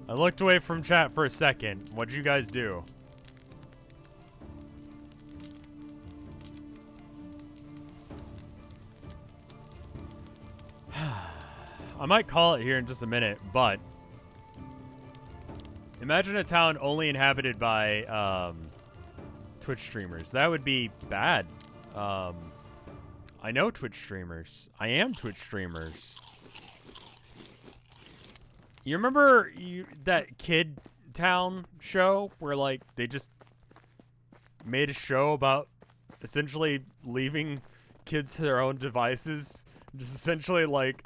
I looked away from chat for a second. What'd you guys do? I might call it here in just a minute, but imagine a town only inhabited by Twitch streamers. That would be bad. I know Twitch streamers. I am Twitch streamers. You remember that Kid Town show where, like, they just made a show about essentially leaving kids to their own devices? Just essentially, like,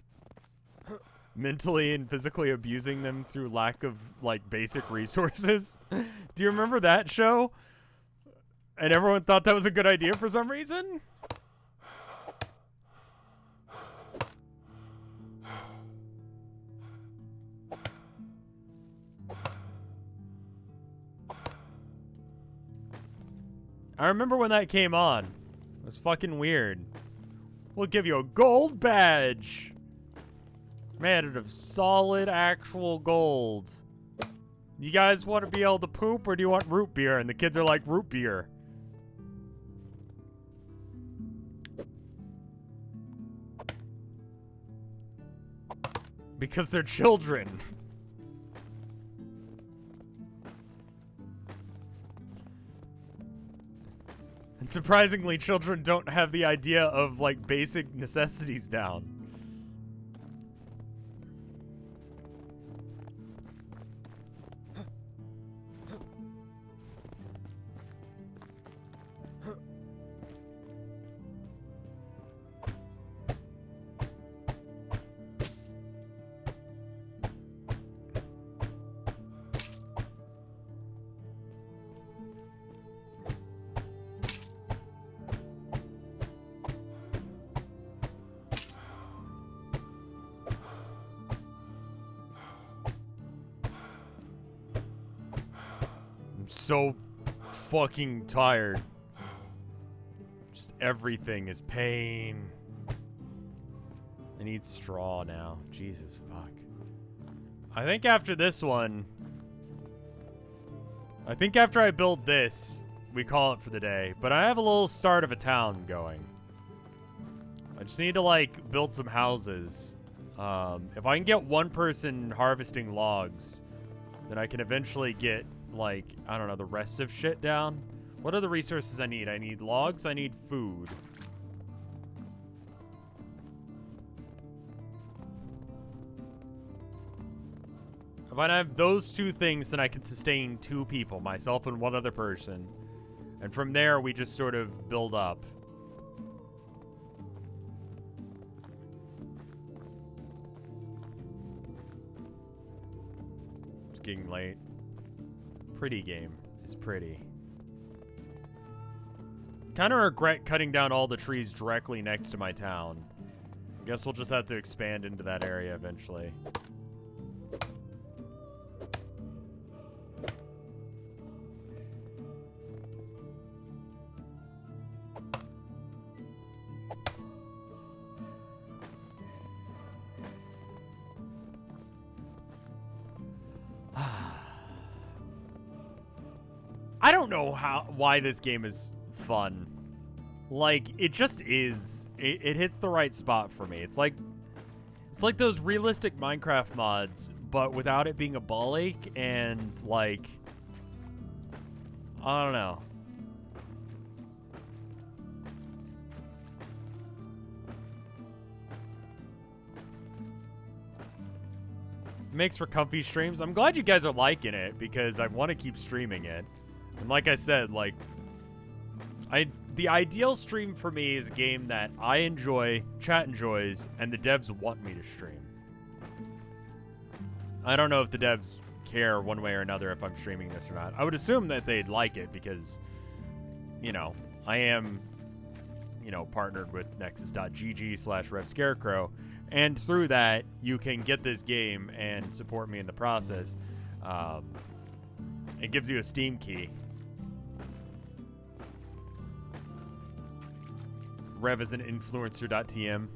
mentally and physically abusing them through lack of, like, basic resources. Do you remember that show? And everyone thought that was a good idea for some reason? I remember when that came on. It was fucking weird. We'll give you a gold badge. Made out of solid actual gold. You guys want to be able to poop, or do you want root beer? And the kids are like, root beer. Because they're children. And surprisingly, children don't have the idea of, like, basic necessities down. So fucking tired. Just everything is pain. I need straw now. Jesus fuck. I think after this one, I think after I build this, we call it for the day. But I have a little start of a town going. I just need to, like, build some houses. If I can get one person harvesting logs, then I can eventually get, like, I don't know, the rest of shit down. What are the resources I need? I need logs, I need food. If I have those two things, then I can sustain 2 people, myself and one other person. And from there, we just sort of build up. It's getting late. Pretty game. It's pretty. Kind of regret cutting down all the trees directly next to my town. I guess we'll just have to expand into that area eventually. I don't know why this game is fun. Like, it just is. It hits the right spot for me. It's like It's like those realistic Minecraft mods, but without it being a ball ache and, like, I don't know. Makes for comfy streams. I'm glad you guys are liking it because I want to keep streaming it. And like I said, like, the ideal stream for me is a game that I enjoy, chat enjoys, and the devs want me to stream. I don't know if the devs care one way or another if I'm streaming this or not. I would assume that they'd like it because, you know, I am, you know, partnered with nexus.gg/RevScarecrow, and through that, you can get this game and support me in the process. It gives you a Steam key. Rev is an influencer.tm.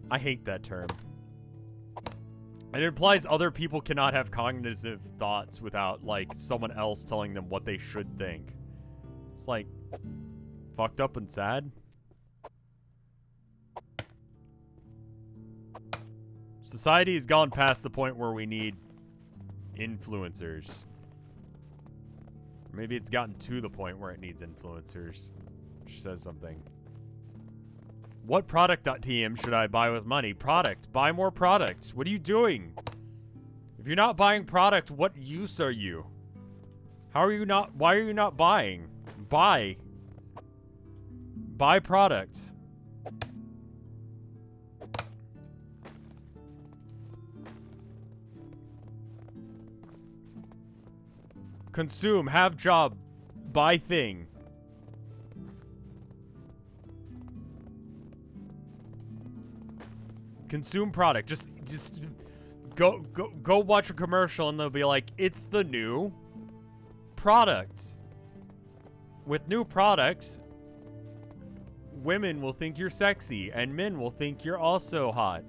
I hate that term. It implies other people cannot have cognitive thoughts without, like, someone else telling them what they should think. It's, like, fucked up and sad. Society has gone past the point where we need influencers. Maybe it's gotten to the point where it needs influencers. Which says something. What product.tm should I buy with money? Product. Buy more products. What are you doing? If you're not buying product, what use are you? How are you not? Why are you not buying? Buy. Buy product. Consume. Have job. Buy thing. Consume product. Just go watch a commercial and they'll be like, it's the new product. With new products, women will think you're sexy and men will think you're also hot.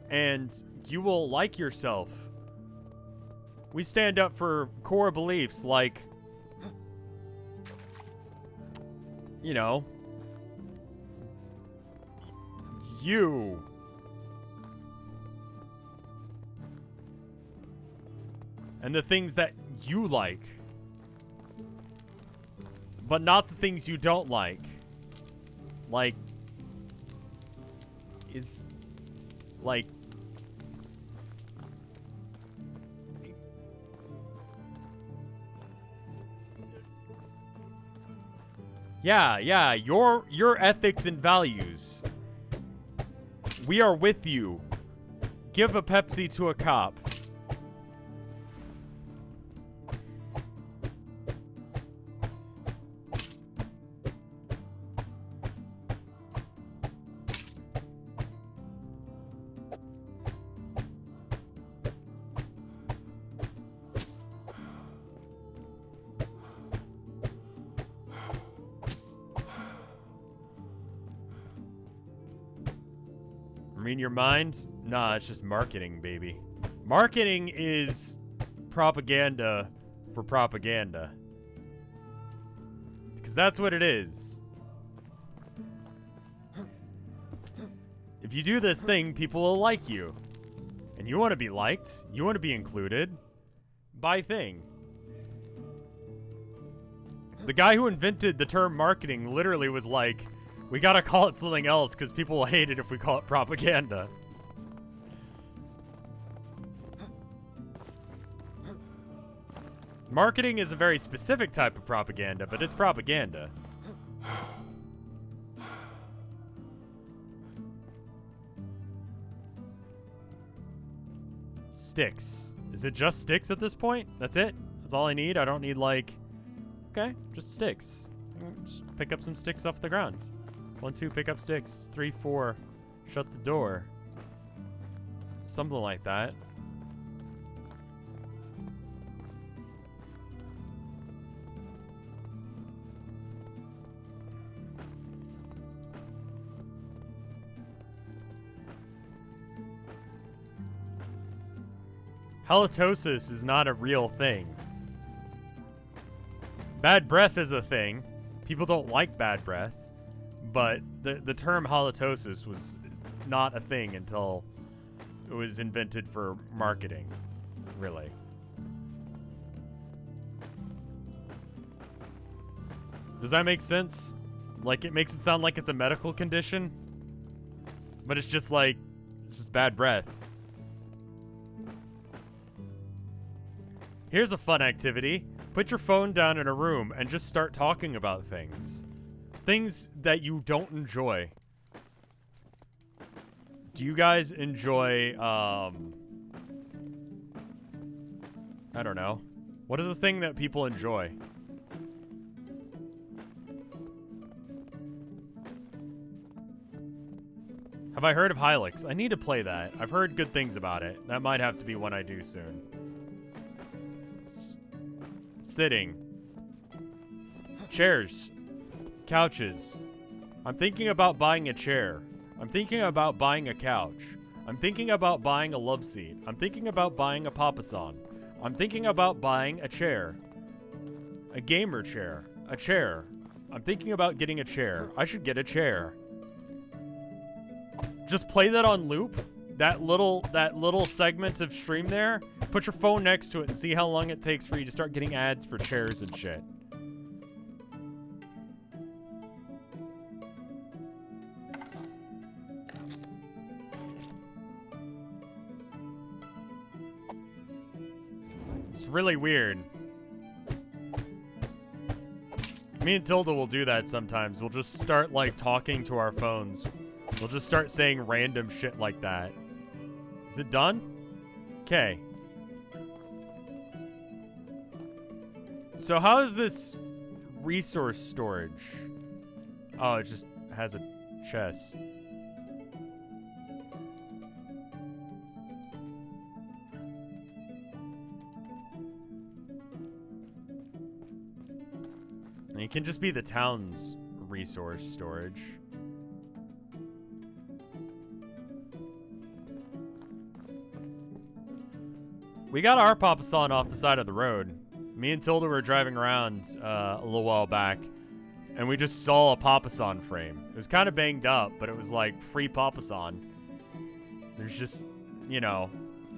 And you will like yourself. We stand up for core beliefs like, you know, you. And the things that you like. But not the things you don't like. Like, it's like, yeah, your ethics and values. We are with you. Give a Pepsi to a cop. In your mind? Nah, it's just marketing, baby. Marketing is propaganda for propaganda. Because that's what it is. If you do this thing, people will like you. And you want to be liked. You want to be included. Buy thing. The guy who invented the term marketing literally was like, we gotta call it something else because people will hate it if we call it propaganda. Marketing is a very specific type of propaganda, but it's propaganda. Sticks. Is it just sticks at this point? That's it? That's all I need? I don't need, like... Okay, just sticks. Just pick up some sticks off the ground. 1, 2, pick up sticks. 3, 4, shut the door. Something like that. Halitosis is not a real thing. Bad breath is a thing. People don't like bad breath. But the term halitosis was not a thing until it was invented for marketing, really. Does that make sense? Like, it makes it sound like it's a medical condition, but it's just like, it's just bad breath. Here's a fun activity. Put your phone down in a room and just start talking about things. Things that you don't enjoy. Do you guys enjoy, I don't know. What is the thing that people enjoy? Have I heard of Hylix? I need to play that. I've heard good things about it. That might have to be one I do soon. Sitting. Chairs. Couches. I'm thinking about buying a chair. I'm thinking about buying a couch. I'm thinking about buying a love seat. I'm thinking about buying a papasan. I'm thinking about buying a chair. A gamer chair. A chair. I'm thinking about getting a chair. I should get a chair. Just play that on loop. That little segment of stream there. Put your phone next to it and see how long it takes for you to start getting ads for chairs and shit. It's really weird. Me and Tilda will do that sometimes. We'll just start, like, talking to our phones. We'll just start saying random shit like that. Is it done? Okay. So how is this resource storage? Oh, it just has a chest. And it can just be the town's resource storage. We got our papasan off the side of the road. Me and Tilda were driving around a little while back, and we just saw a papasan frame. It was kind of banged up, but it was like free papasan. There's just, you know,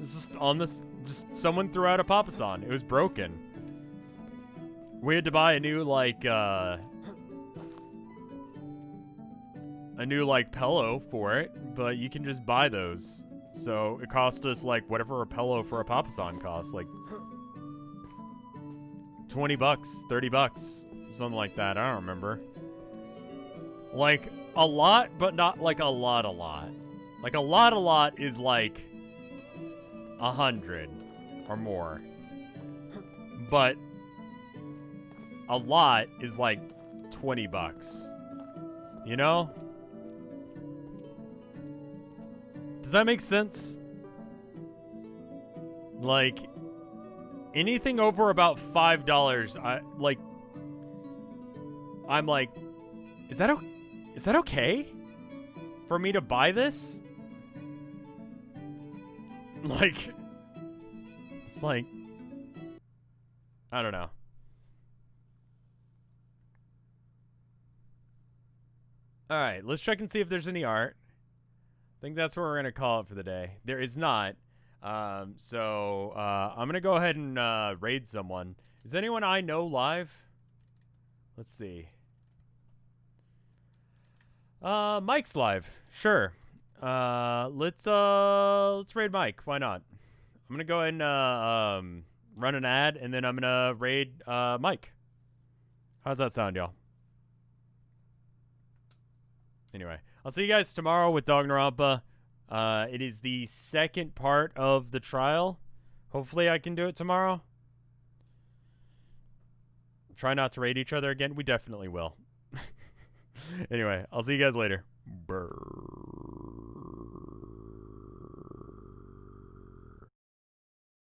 it's just on this, just someone threw out a papasan. It was broken. We had to buy a new like pillow for it, but you can just buy those. So it cost us like whatever a pillow for a papasan costs, like 20 bucks, 30 bucks, something like that. I don't remember. Like a lot, but not like a lot. Like a lot is like 100 or more. But a lot is like 20 bucks. You know? Does that make sense? Like, anything over about $5, I'm like, is that okay for me to buy this? Like, it's like, I don't know. All right, let's check and see if there's any art. I think that's what we're going to call it for the day. There is not. So I'm going to go ahead and raid someone. Is anyone I know live? Let's see. Mike's live. Sure. Let's raid Mike. Why not? I'm going to go ahead and run an ad, and then I'm going to raid Mike. How's that sound, y'all? Anyway, I'll see you guys tomorrow with Dognarampa. It is the second part of the trial. Hopefully I can do it tomorrow. Try not to raid each other again. We definitely will. Anyway, I'll see you guys later. Brr.